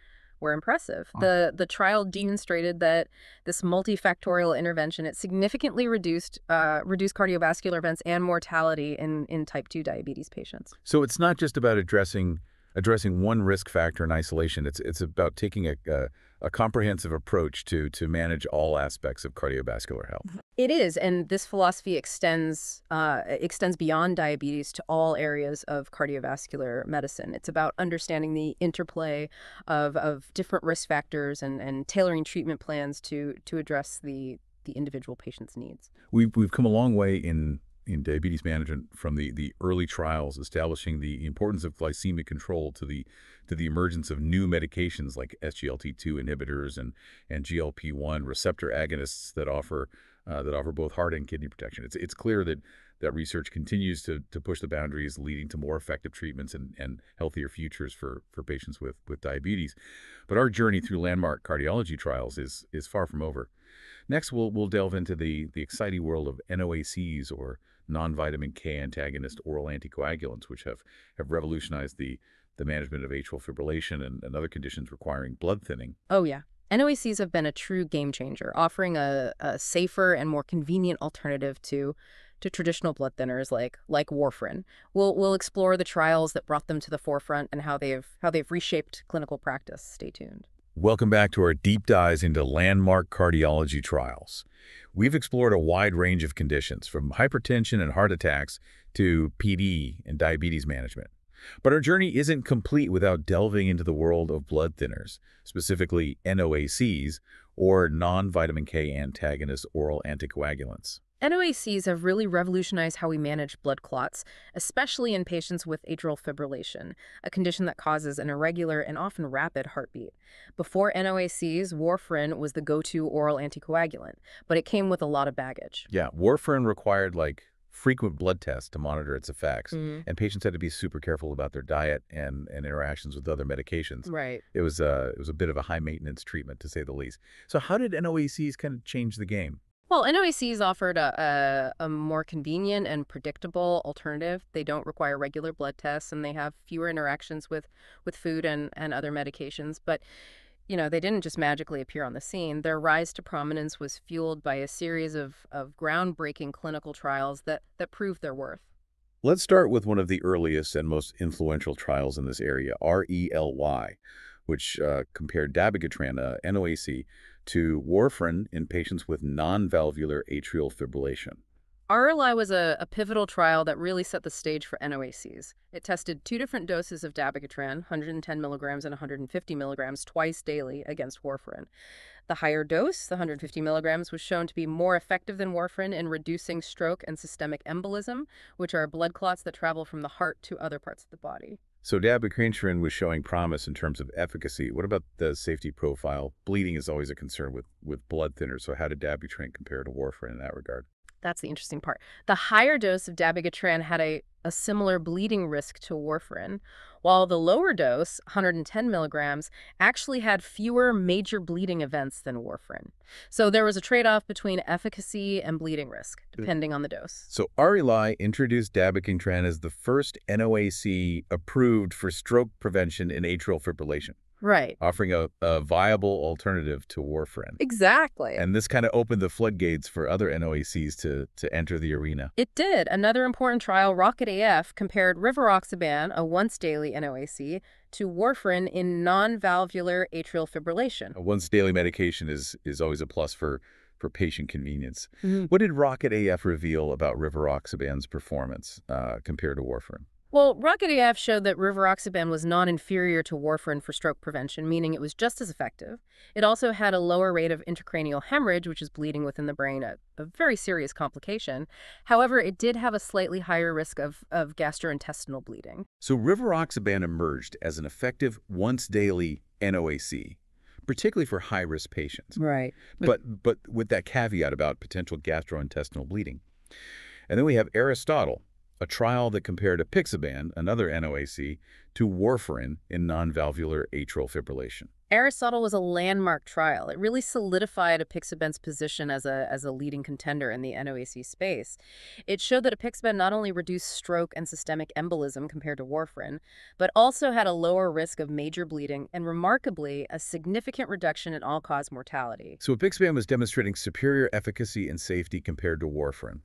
impressive. The trial demonstrated that this multifactorial intervention, it significantly reduced cardiovascular events and mortality in type 2 diabetes patients. So it's not just about addressing one risk factor in isolation. It's about taking a comprehensive approach to manage all aspects of cardiovascular health. It is, and this philosophy extends beyond diabetes to all areas of cardiovascular medicine. It's about understanding the interplay of different risk factors and tailoring treatment plans to address the individual patient's needs. We've come a long way in diabetes management from the early trials establishing the importance of glycemic control to the emergence of new medications like SGLT2 inhibitors and GLP-1 receptor agonists that offer both heart and kidney protection. It's clear that research continues to push the boundaries, leading to more effective treatments and healthier futures for patients with diabetes. But our journey through landmark cardiology trials is far from over. Next, we'll delve into the exciting world of NOACs, or non-vitamin K antagonist oral anticoagulants, which have revolutionized the management of atrial fibrillation and other conditions requiring blood thinning. Oh, yeah. NOACs have been a true game changer, offering a safer and more convenient alternative to traditional blood thinners like warfarin. We'll explore the trials that brought them to the forefront and how they've reshaped clinical practice. Stay tuned. Welcome back to our deep dives into landmark cardiology trials. We've explored a wide range of conditions, from hypertension and heart attacks to PD and diabetes management. But our journey isn't complete without delving into the world of blood thinners, specifically NOACs, or non-vitamin K antagonist oral anticoagulants. NOACs have really revolutionized how we manage blood clots, especially in patients with atrial fibrillation, a condition that causes an irregular and often rapid heartbeat. Before NOACs, warfarin was the go-to oral anticoagulant, but it came with a lot of baggage. Yeah, warfarin required frequent blood tests to monitor its effects, and patients had to be super careful about their diet and interactions with other medications. Right. It was a bit of a high-maintenance treatment, to say the least. So how did NOACs kind of change the game? Well, NOACs offered a more convenient and predictable alternative. They don't require regular blood tests, and they have fewer interactions with food and other medications. But, they didn't just magically appear on the scene. Their rise to prominence was fueled by a series of groundbreaking clinical trials that proved their worth. Let's start with one of the earliest and most influential trials in this area, RELY, which compared dabigatran, NOAC, to warfarin in patients with non-valvular atrial fibrillation. RLI was a pivotal trial that really set the stage for NOACs. It tested two different doses of dabigatran, 110 milligrams and 150 milligrams twice daily against warfarin. The higher dose, the 150 milligrams, was shown to be more effective than warfarin in reducing stroke and systemic embolism, which are blood clots that travel from the heart to other parts of the body. So dabigatran was showing promise in terms of efficacy. What about the safety profile? Bleeding is always a concern with blood thinners, so how did dabigatran compare to warfarin in that regard? That's the interesting part. The higher dose of dabigatran had a similar bleeding risk to warfarin, while the lower dose, 110 milligrams, actually had fewer major bleeding events than warfarin. So there was a trade-off between efficacy and bleeding risk, depending on the dose. So RELY introduced dabigatran as the first NOAC approved for stroke prevention in atrial fibrillation, Right. offering a viable alternative to warfarin. Exactly. And this kind of opened the floodgates for other NOACs to enter the arena. It did. Another important trial, Rocket-AF, compared rivaroxaban, a once-daily NOAC, to warfarin in non-valvular atrial fibrillation. A once-daily medication is always a plus for patient convenience. Mhm. What did Rocket-AF reveal about rivaroxaban's performance compared to warfarin? Well, Rocket-AF showed that rivaroxaban was non-inferior to warfarin for stroke prevention, meaning it was just as effective. It also had a lower rate of intracranial hemorrhage, which is bleeding within the brain, a very serious complication. However, it did have a slightly higher risk of gastrointestinal bleeding. So rivaroxaban emerged as an effective once-daily NOAC, particularly for high-risk patients. Right. But with that caveat about potential gastrointestinal bleeding. And then we have Aristotle, a trial that compared apixaban, another NOAC, to warfarin in non-valvular atrial fibrillation. Aristotle was a landmark trial. It really solidified apixaban's position as a leading contender in the NOAC space. It showed that apixaban not only reduced stroke and systemic embolism compared to warfarin, but also had a lower risk of major bleeding and, remarkably, a significant reduction in all-cause mortality. So apixaban was demonstrating superior efficacy and safety compared to warfarin.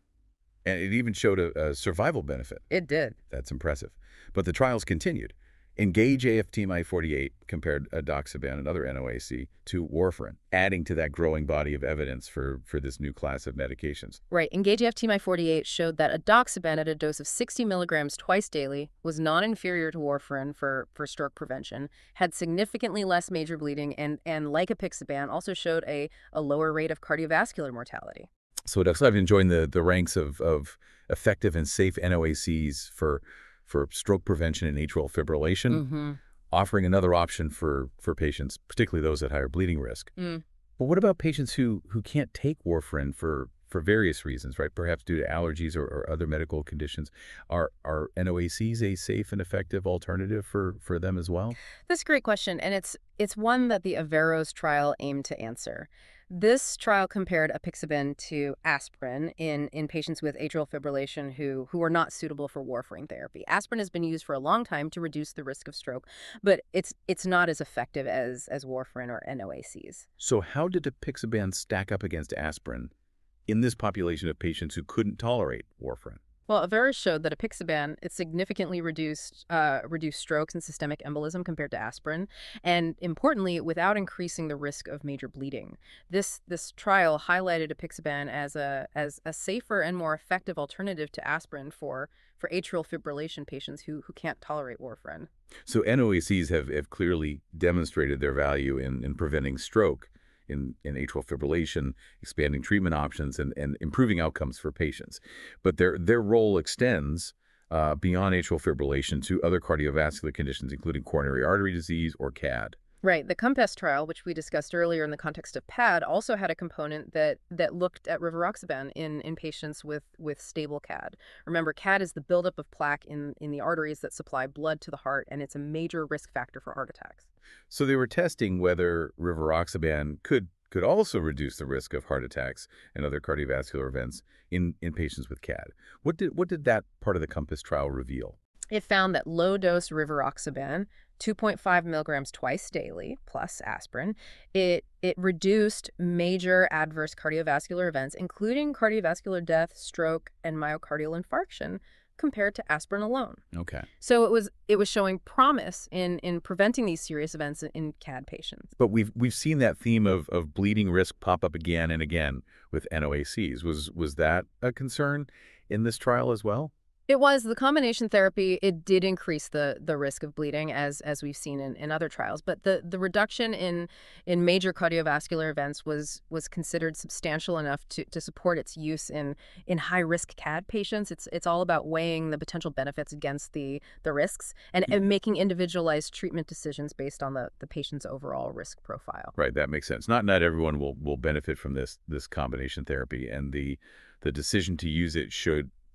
And it even showed a survival benefit. It did. That's impressive. But the trials continued. Engage-AF-TMI-48 compared edoxaban, another NOAC, to warfarin, adding to that growing body of evidence for this new class of medications. Right. Engage-AF-TMI-48 showed that edoxaban at a dose of 60 milligrams twice daily was non-inferior to warfarin for stroke prevention, had significantly less major bleeding, and like apixaban, also showed a lower rate of cardiovascular mortality. So edoxaban joined the ranks of effective and safe NOACs for stroke prevention and atrial fibrillation, offering another option for patients, particularly those at higher bleeding risk. But what about patients who can't take warfarin for various reasons, right? Perhaps due to allergies or other medical conditions. Are NOACs a safe and effective alternative for them as well? That's a great question, and it's one that the Averos trial aimed to answer. This trial compared apixaban to aspirin in patients with atrial fibrillation who are not suitable for warfarin therapy. Aspirin has been used for a long time to reduce the risk of stroke, but it's not as effective as warfarin or NOACs. So how did apixaban stack up against aspirin in this population of patients who couldn't tolerate warfarin? Well, Averos showed that apixaban, it significantly reduced strokes and systemic embolism compared to aspirin, and importantly, without increasing the risk of major bleeding. This trial highlighted apixaban as a safer and more effective alternative to aspirin for atrial fibrillation patients who can't tolerate warfarin. So NOACs have clearly demonstrated their value in preventing stroke, in atrial fibrillation, expanding treatment options, and improving outcomes for patients. But their role extends beyond atrial fibrillation to other cardiovascular conditions, including coronary artery disease or CAD. Right. The COMPASS trial, which we discussed earlier in the context of PAD, also had a component that looked at rivaroxaban in patients with stable CAD. Remember, CAD is the buildup of plaque in the arteries that supply blood to the heart, and it's a major risk factor for heart attacks. So they were testing whether rivaroxaban could also reduce the risk of heart attacks and other cardiovascular events in patients with CAD. What did that part of the COMPASS trial reveal? It found that low-dose rivaroxaban, 2.5 milligrams twice daily, plus aspirin, it reduced major adverse cardiovascular events, including cardiovascular death, stroke, and myocardial infarction, compared to aspirin alone. Okay. So it was showing promise in preventing these serious events in CAD patients. But we've seen that theme of bleeding risk pop up again and again with NOACs. Was that a concern in this trial as well? It was the combination therapy. It did increase the risk of bleeding as we've seen in other trials. But the reduction in major cardiovascular events was considered substantial enough to support its use in high risk CAD patients. It's all about weighing the potential benefits against the risks and making individualized treatment decisions based on the patient's overall risk profile. Right, that makes sense. Not everyone will benefit from this combination therapy, and the decision to use it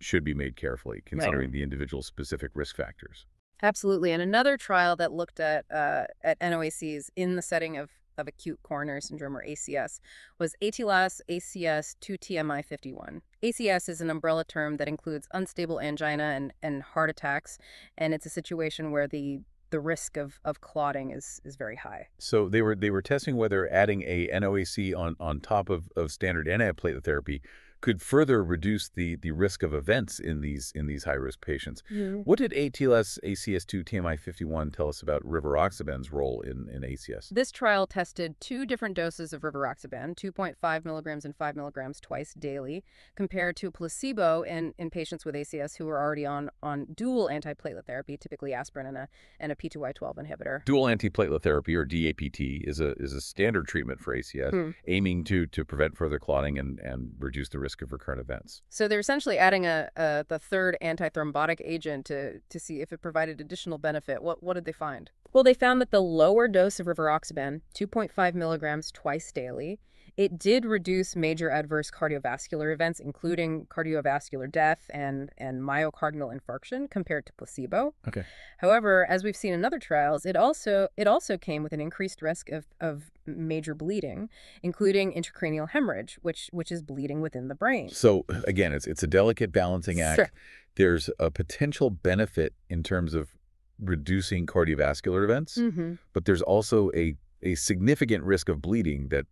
should be made carefully, considering the individual specific risk factors. Absolutely. And another trial that looked at NOACs in the setting of acute coronary syndrome, or ACS, was ATLAS ACS 2TMI51. ACS is an umbrella term that includes unstable angina and heart attacks, and it's a situation where the risk of clotting is very high. So they were testing whether adding a NOAC on top of standard antiplatelet therapy could further reduce the risk of events in these high-risk patients. What did ATLAS ACS2 TMI51 tell us about rivaroxaben's role in ACS? This trial tested 2 different doses of rivaroxaben, 2.5 milligrams and 5 milligrams twice daily, compared to placebo in patients with ACS who were already on dual antiplatelet therapy, typically aspirin and a P2Y12 inhibitor. Dual antiplatelet therapy, or DAPT, is a standard treatment for ACS, aiming to prevent further clotting and reduce the risk of recurrent events. So they're essentially adding the third antithrombotic agent to see if it provided additional benefit. What did they find? Well, they found that the lower dose of rivaroxaben, 2.5 milligrams twice daily, it did reduce major adverse cardiovascular events, including cardiovascular death and myocardial infarction, compared to placebo. Okay. However, as we've seen in other trials, it also came with an increased risk of major bleeding, including intracranial hemorrhage, which is bleeding within the brain. So again, it's a delicate balancing act. Sure. There's a potential benefit in terms of reducing cardiovascular events, but there's also a significant risk of bleeding that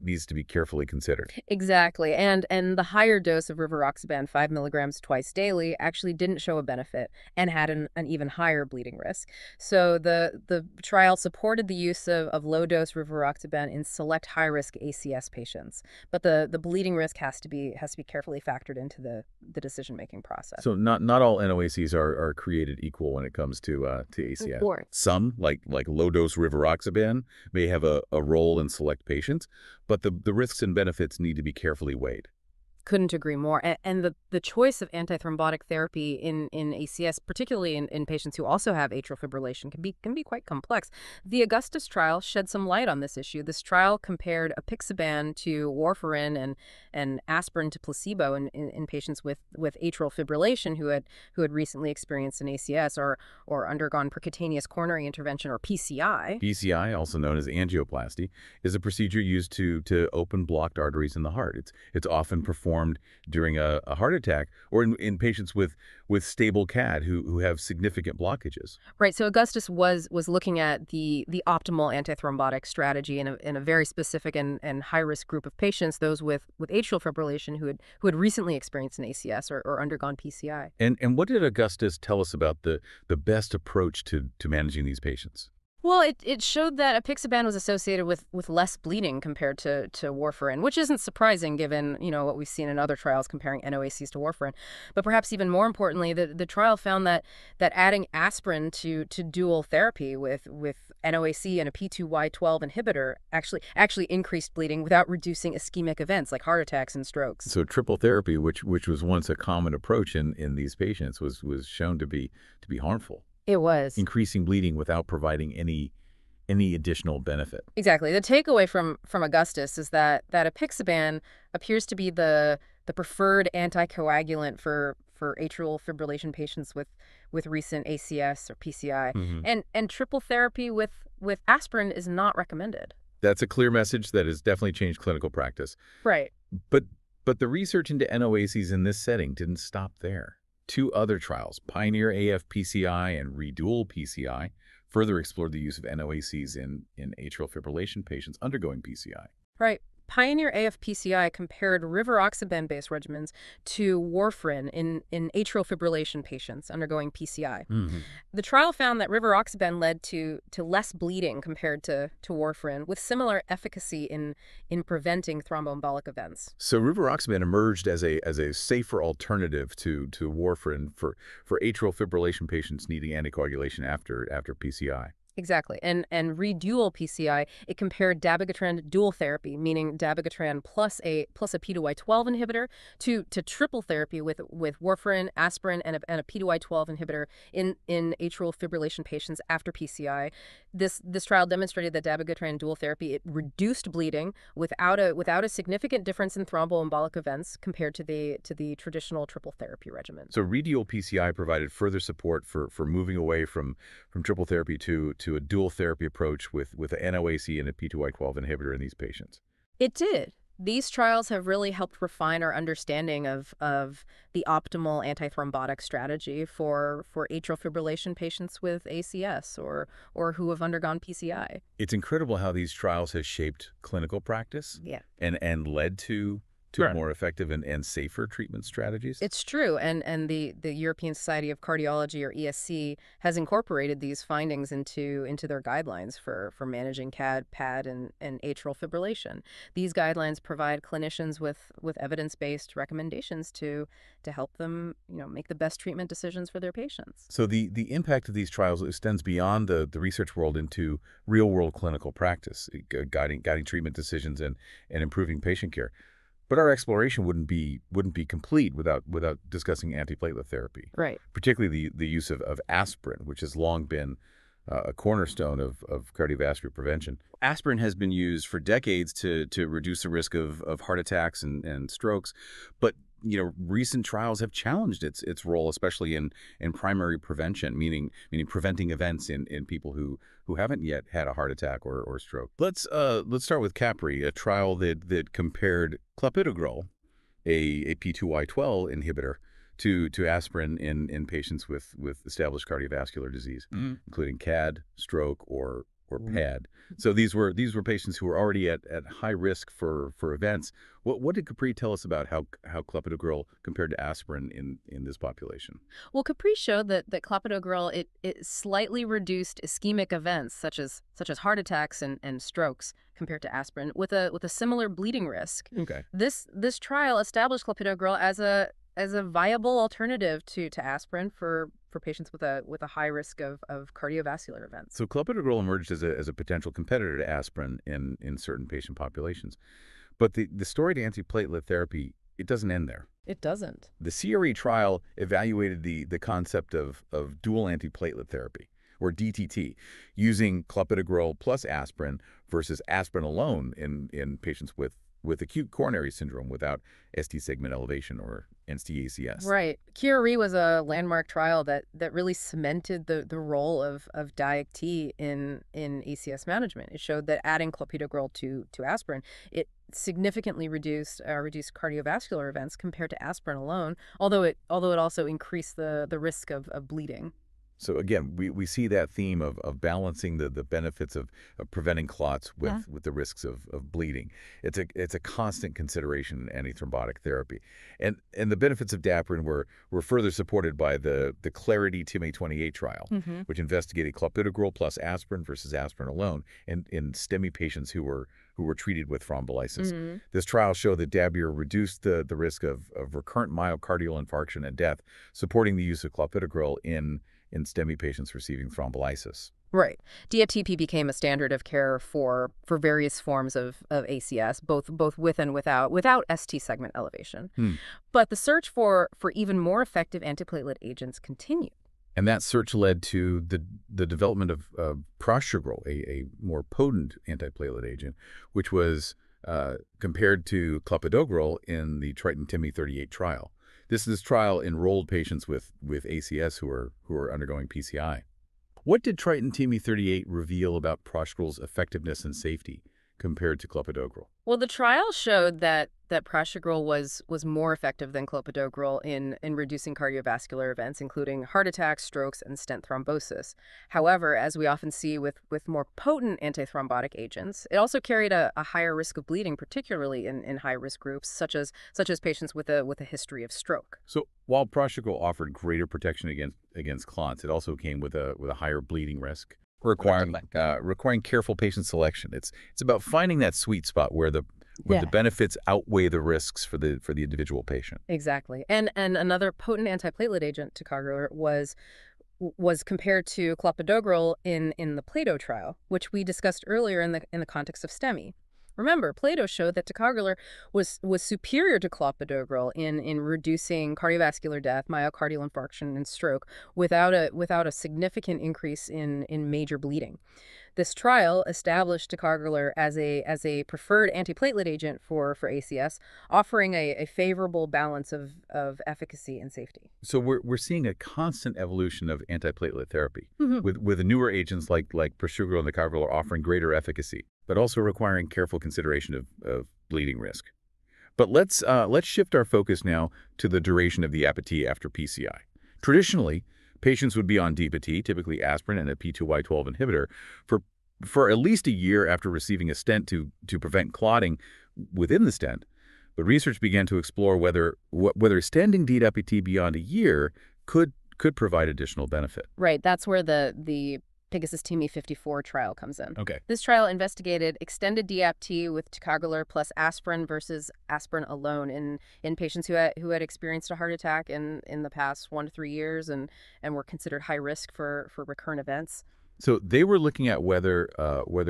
needs to be carefully considered. Exactly. And the higher dose of rivaroxaben, 5 milligrams twice daily, actually didn't show a benefit and had an even higher bleeding risk. So the trial supported the use of low-dose rivaroxaben in select high-risk ACS patients. But the bleeding risk has to be carefully factored into the decision-making process. So not all NOACs are created equal when it comes to ACS. Of course. Some, like low-dose rivaroxaben, may have a role in select patients, but the risks and benefits need to be carefully weighed. Couldn't agree more. And the choice of antithrombotic therapy in ACS, particularly in patients who also have atrial fibrillation, can be quite complex. The Augustus trial shed some light on this issue. This trial compared apixaban to warfarin and aspirin to placebo in patients with atrial fibrillation who had recently experienced an ACS or undergone percutaneous coronary intervention, or PCI. PCI, also known as angioplasty, is a procedure used to open blocked arteries in the heart. It's often performed during a heart attack or in patients with stable CAD who have significant blockages. Right. So Augustus was looking at the optimal antithrombotic strategy in a very specific and high-risk group of patients, those with atrial fibrillation who had recently experienced an ACS or undergone PCI. And what did Augustus tell us about the best approach to managing these patients? Well, it showed that apixaban was associated with less bleeding compared to warfarin, which isn't surprising given, what we've seen in other trials comparing NOACs to warfarin. But perhaps even more importantly, the trial found that adding aspirin to dual therapy with NOAC and a P2Y12 inhibitor actually increased bleeding without reducing ischemic events like heart attacks and strokes. So triple therapy, which was once a common approach in these patients, was shown to be harmful. It was. Increasing bleeding without providing any additional benefit. Exactly. The takeaway from Augustus is that apixaban appears to be the preferred anticoagulant for atrial fibrillation patients with recent ACS or PCI. And triple therapy with aspirin is not recommended. That's a clear message that has definitely changed clinical practice. Right. But the research into NOACs in this setting didn't stop there. 2 other trials, Pioneer AF PCI and Redual PCI, further explored the use of NOACs in atrial fibrillation patients undergoing PCI. Right. Pioneer AF-PCI compared rivaroxaban-based regimens to warfarin in atrial fibrillation patients undergoing PCI. The trial found that rivaroxaban led to less bleeding compared to warfarin, with similar efficacy in preventing thromboembolic events. So rivaroxaban emerged as a safer alternative to warfarin for atrial fibrillation patients needing anticoagulation after PCI. Exactly. And redual PCI, it compared dabigatran dual therapy, meaning dabigatran plus a P2Y12 inhibitor, to triple therapy with warfarin, aspirin, and a P2Y12 inhibitor in atrial fibrillation patients after PCI. This trial demonstrated that dabigatran dual therapy, it reduced bleeding without a significant difference in thromboembolic events compared to the traditional triple therapy regimen. So redual PCI provided further support for moving away from triple therapy to a dual therapy approach with a NOAC and a P2Y12 inhibitor in these patients. It did. These trials have really helped refine our understanding of the optimal antithrombotic strategy for atrial fibrillation patients with ACS or who have undergone PCI. It's incredible how these trials have shaped clinical practice Yeah. and led to Right. more effective and safer treatment strategies. It's true, and the European Society of Cardiology, or ESC, has incorporated these findings into their guidelines for managing CAD, PAD, and atrial fibrillation. These guidelines provide clinicians with evidence-based recommendations to help them, make the best treatment decisions for their patients. So the impact of these trials extends beyond the research world into real-world clinical practice, guiding treatment decisions and improving patient care. But our exploration wouldn't be complete without discussing antiplatelet therapy, Right. particularly the use of aspirin, which has long been a cornerstone of cardiovascular prevention. Aspirin has been used for decades to reduce the risk of heart attacks and strokes, but recent trials have challenged its role, especially in primary prevention, meaning preventing events in people who haven't yet had a heart attack or stroke. Let's start with CAPRI, a trial that compared clopidogrel, a P2Y12 inhibitor, to aspirin in patients with established cardiovascular disease, including CAD, stroke, or PAD. So these were patients who were already at high risk for events. What did Capri tell us about how clopidogrel compared to aspirin in this population? Well, Capri showed that clopidogrel, it slightly reduced ischemic events such as heart attacks and strokes compared to aspirin with a similar bleeding risk. Okay. This trial established clopidogrel as a viable alternative to aspirin for patients with a high risk of cardiovascular events. So clopidogrel emerged as a potential competitor to aspirin in certain patient populations. But the story to antiplatelet therapy, it doesn't end there. It doesn't. The CRE trial evaluated the concept of dual antiplatelet therapy, or DTT, using clopidogrel plus aspirin versus aspirin alone in patients with acute coronary syndrome without ST segment elevation or NST-ACS. Right. CURE was a landmark trial that really cemented the role of DIAC-T in ACS management. It showed that adding clopidogrel to aspirin, it significantly reduced cardiovascular events compared to aspirin alone, although it also increased the risk of bleeding. So again, we see that theme of balancing the benefits of preventing clots with the risks of bleeding. It's a constant consideration in antithrombotic therapy. And the benefits of daprin were further supported by the Clarity TIMA-28 trial, which investigated clopidogrel plus aspirin versus aspirin alone in STEMI patients who were treated with thrombolysis. This trial showed that dabir reduced the risk of recurrent myocardial infarction and death, supporting the use of clopidogrel in STEMI patients receiving thrombolysis. Right. DFTP became a standard of care for various forms of ACS, both with and without ST segment elevation. But the search for even more effective antiplatelet agents continued. And that search led to the development of prasugrel, a more potent antiplatelet agent, which was compared to clopidogrel in the Triton-TIMI-38 trial. This trial enrolled patients with ACS who are undergoing PCI. What did Triton-TIMI-38 reveal about prasugrel's effectiveness and safety compared to clopidogrel? Well, the trial showed that prasugrel was more effective than clopidogrel in reducing cardiovascular events, including heart attacks, strokes, and stent thrombosis. However, as we often see with more potent antithrombotic agents, it also carried a higher risk of bleeding, particularly in high-risk groups, such as patients with a history of stroke. So while prasugrel offered greater protection against clots, it also came with a higher bleeding risk, requiring careful patient selection. It's about finding that sweet spot where the benefits outweigh the risks for the individual patient. Exactly. And another potent antiplatelet agent, ticagrelor, was compared to clopidogrel in the Plato trial, which we discussed earlier in the context of STEMI. Remember, Plato showed that ticagrelor was superior to clopidogrel in reducing cardiovascular death, myocardial infarction, and stroke without a significant increase in major bleeding. This trial established ticagrelor as a preferred antiplatelet agent for ACS, offering a favorable balance of efficacy and safety. So we're seeing a constant evolution of antiplatelet therapy, Mhm. with the newer agents like prasugrel and ticagrelor offering greater efficacy, but also requiring careful consideration of bleeding risk. But let's shift our focus now to the duration of the apathy after PCI. Traditionally, patients would be on DPT, typically aspirin and a P2Y12 inhibitor, for at least a year after receiving a stent to prevent clotting within the stent. But research began to explore whether extending DPT beyond a year could provide additional benefit. Right. That's where the Pegasus TIMI 54 trial comes in. Okay. This trial investigated extended DAPT with ticagrelor plus aspirin versus aspirin alone in patients who had experienced a heart attack in the past 1 to 3 years and were considered high risk for recurrent events. So they were looking at whether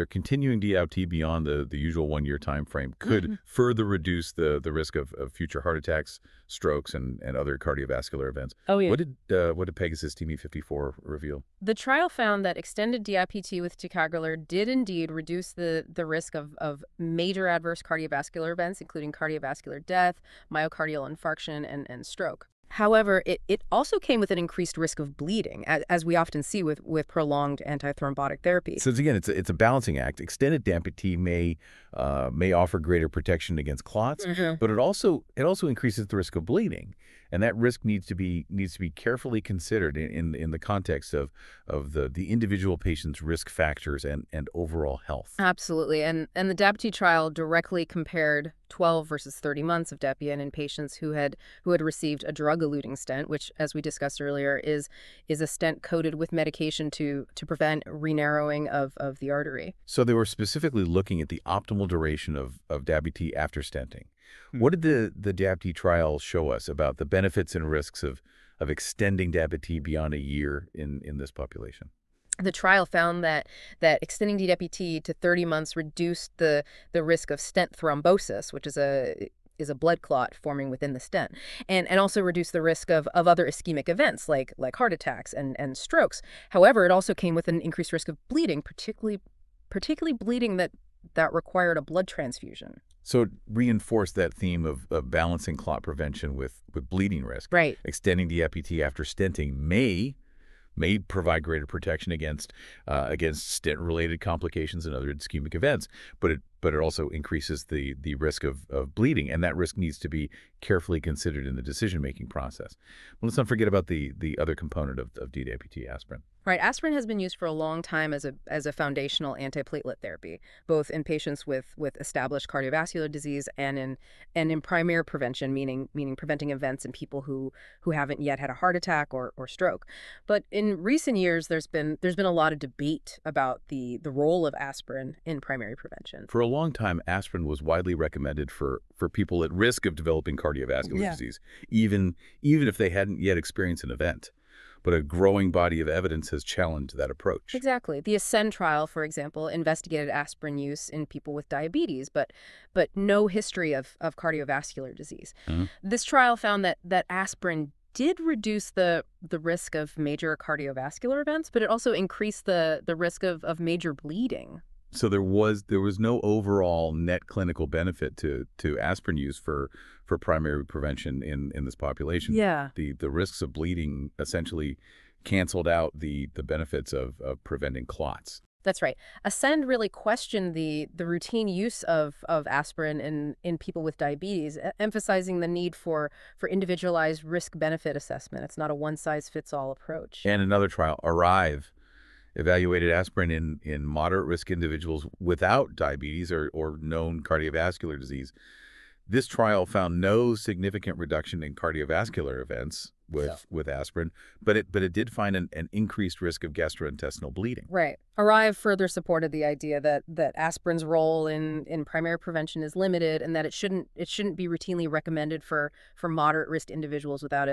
continuing DPT beyond the usual 1-year time frame could further reduce the risk of future heart attacks, strokes, and other cardiovascular events. Oh, yeah. What did Pegasus TIMI 54 reveal? The trial found that extended DPT with ticagrelor did indeed reduce the risk of major adverse cardiovascular events, including cardiovascular death, myocardial infarction, and stroke. However, it also came with an increased risk of bleeding, as we often see with prolonged antithrombotic therapy. So again, it's a balancing act. Extended DPT may offer greater protection against clots, but it also increases the risk of bleeding, and that risk needs to be carefully considered in the context of the individual patient's risk factors and overall health. Absolutely, and the DAPT trial directly compared 12 versus 30 months of Depian in patients who had received a drug-eluting stent, which, as we discussed earlier, is a stent coated with medication to prevent re-narrowing of the artery. So they were specifically looking at the optimal duration of DAPT after stenting. What did the DAPT trial show us about the benefits and risks of extending DAPT beyond a year in this population? The trial found that extending DPT to 30 months reduced the risk of stent thrombosis, which is a blood clot forming within the stent, and also reduced the risk of other ischemic events like heart attacks and strokes. However, it also came with an increased risk of bleeding, particularly bleeding that required a blood transfusion. So it reinforced that theme of balancing clot prevention with bleeding risk. Right. Extending DPT after stenting may provide greater protection against stent-related complications and other ischemic events, but it also increases the risk of bleeding, and that risk needs to be carefully considered in the decision-making process. Well, let's not forget about the other component of DPT, aspirin. Right. Aspirin has been used for a long time as a foundational antiplatelet therapy, both in patients with established cardiovascular disease and in primary prevention, meaning preventing events in people who haven't yet had a heart attack or stroke. But in recent years, there's been a lot of debate about the role of aspirin in primary prevention. For a long time, aspirin was widely recommended for people at risk of developing cardiovascular disease, even if they hadn't yet experienced an event. But a growing body of evidence has challenged that approach. Exactly. The ASCEND trial, for example, investigated aspirin use in people with diabetes, but no history of cardiovascular disease. This trial found that aspirin did reduce the risk of major cardiovascular events, but it also increased the risk of major bleeding. So there was no overall net clinical benefit to aspirin use for primary prevention in this population. Yeah. The risks of bleeding essentially canceled out the benefits of preventing clots. That's right. Ascend really questioned the routine use of aspirin in people with diabetes, emphasizing the need for individualized risk-benefit assessment. It's not a one-size-fits-all approach. And another trial, ARRIVE, evaluated aspirin in moderate risk individuals without diabetes or known cardiovascular disease. This trial found no significant reduction in cardiovascular events with aspirin, but it did find an increased risk of gastrointestinal bleeding. Right. Arrive further supported the idea that aspirin's role in primary prevention is limited, and that it shouldn't be routinely recommended for moderate risk individuals without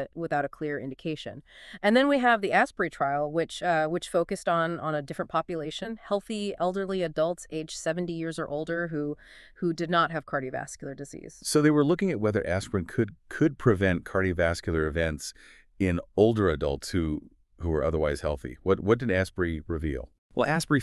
a clear indication. And then we have the ASPRI trial, which focused on a different population, healthy elderly adults aged 70 years or older who did not have cardiovascular disease. So they were looking at whether aspirin could prevent cardiovascular events in older adults who were otherwise healthy. What did ASPRI reveal? Well, ASPRI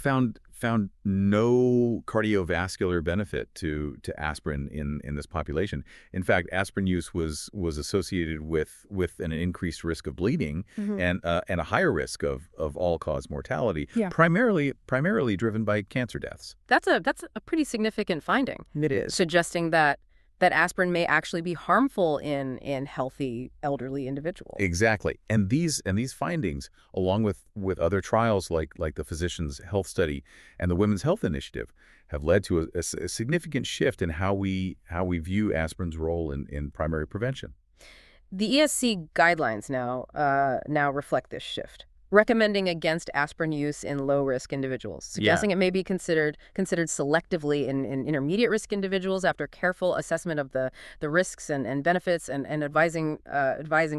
found no cardiovascular benefit to aspirin in this population. In fact, aspirin use was associated with an increased risk of bleeding and a higher risk of all-cause mortality, primarily driven by cancer deaths. That's a pretty significant finding. It is. Suggesting that aspirin may actually be harmful in healthy elderly individuals. Exactly. And these findings, along with other trials like the Physicians' Health Study and the Women's Health Initiative, have led to a significant shift in how we view aspirin's role in primary prevention. The ESC guidelines now reflect this shift, recommending against aspirin use in low-risk individuals, suggesting it may be considered selectively in intermediate-risk individuals after careful assessment of the risks and benefits, and advising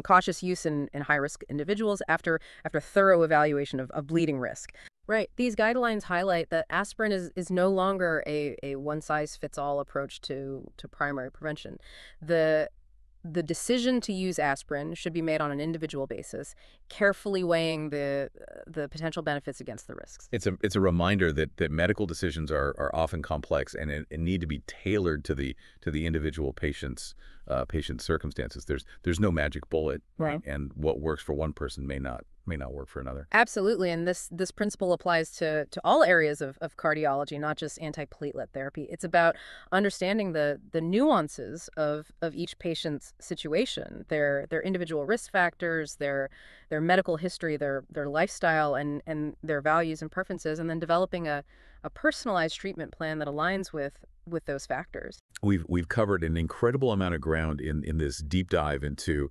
cautious use in high-risk individuals after thorough evaluation of bleeding risk. Right. These guidelines highlight that aspirin is no longer a one-size-fits-all approach to primary prevention. The decision to use aspirin should be made on an individual basis, carefully weighing the potential benefits against the risks. It's a reminder that medical decisions are often complex and need to be tailored to the individual patient's circumstances. There's no magic bullet, right? And what works for one person may not work for another. Absolutely, and this principle applies to all areas of cardiology, not just antiplatelet therapy. It's about understanding the nuances of each patient's situation, their individual risk factors, their medical history, their lifestyle, and their values and preferences, and then developing a personalized treatment plan that aligns with those factors. We've covered an incredible amount of ground in this deep dive into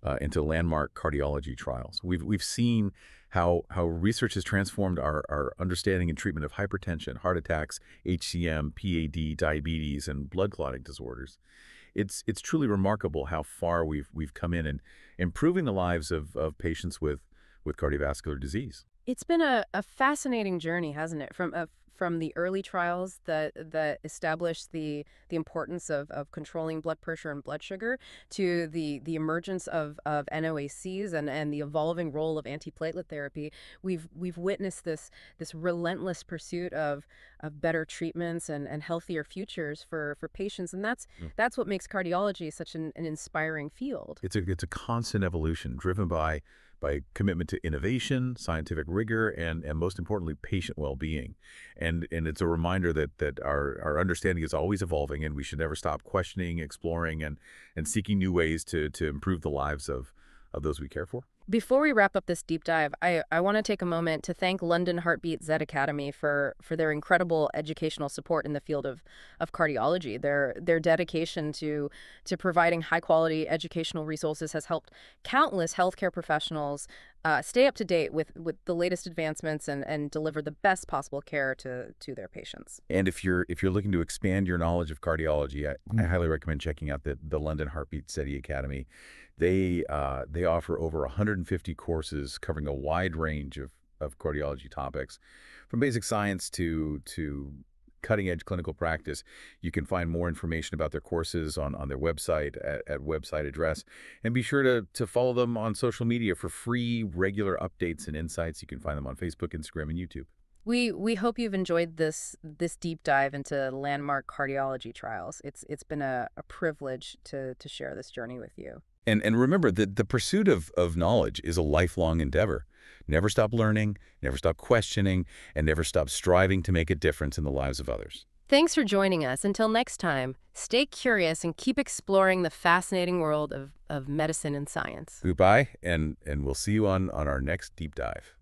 landmark cardiology trials. We've seen how research has transformed our understanding and treatment of hypertension, heart attacks, HCM, PAD, diabetes, and blood clotting disorders. It's truly remarkable how far we've come in improving the lives of patients with cardiovascular disease. It's been a fascinating journey, hasn't it? From the early trials that established the importance of controlling blood pressure and blood sugar, to the emergence of NOACs and the evolving role of antiplatelet therapy, we've witnessed this relentless pursuit of better treatments and healthier futures for patients, and that's what makes cardiology such an inspiring field. It's a constant evolution driven by commitment to innovation, scientific rigor, and most importantly, patient well-being. And it's a reminder that our understanding is always evolving, and we should never stop questioning, exploring, and seeking new ways to improve the lives of those we care for. Before we wrap up this deep dive, I want to take a moment to thank London Heartbeat Z Academy for their incredible educational support in the field of cardiology. Their dedication to providing high-quality educational resources has helped countless healthcare professionals stay up to date with the latest advancements and deliver the best possible care to their patients. And if you're looking to expand your knowledge of cardiology, I highly recommend checking out the London Heartbeat Z Academy. They offer over 150 courses covering a wide range of cardiology topics, from basic science to cutting-edge clinical practice. You can find more information about their courses on their website at website address. And be sure to follow them on social media for free, regular updates and insights. You can find them on Facebook, Instagram, and YouTube. We hope you've enjoyed this deep dive into landmark cardiology trials. It's been a privilege to share this journey with you. And remember that the pursuit of knowledge is a lifelong endeavor. Never stop learning, never stop questioning, and never stop striving to make a difference in the lives of others. Thanks for joining us. Until next time, stay curious and keep exploring the fascinating world of medicine and science. Goodbye, and we'll see you on our next deep dive.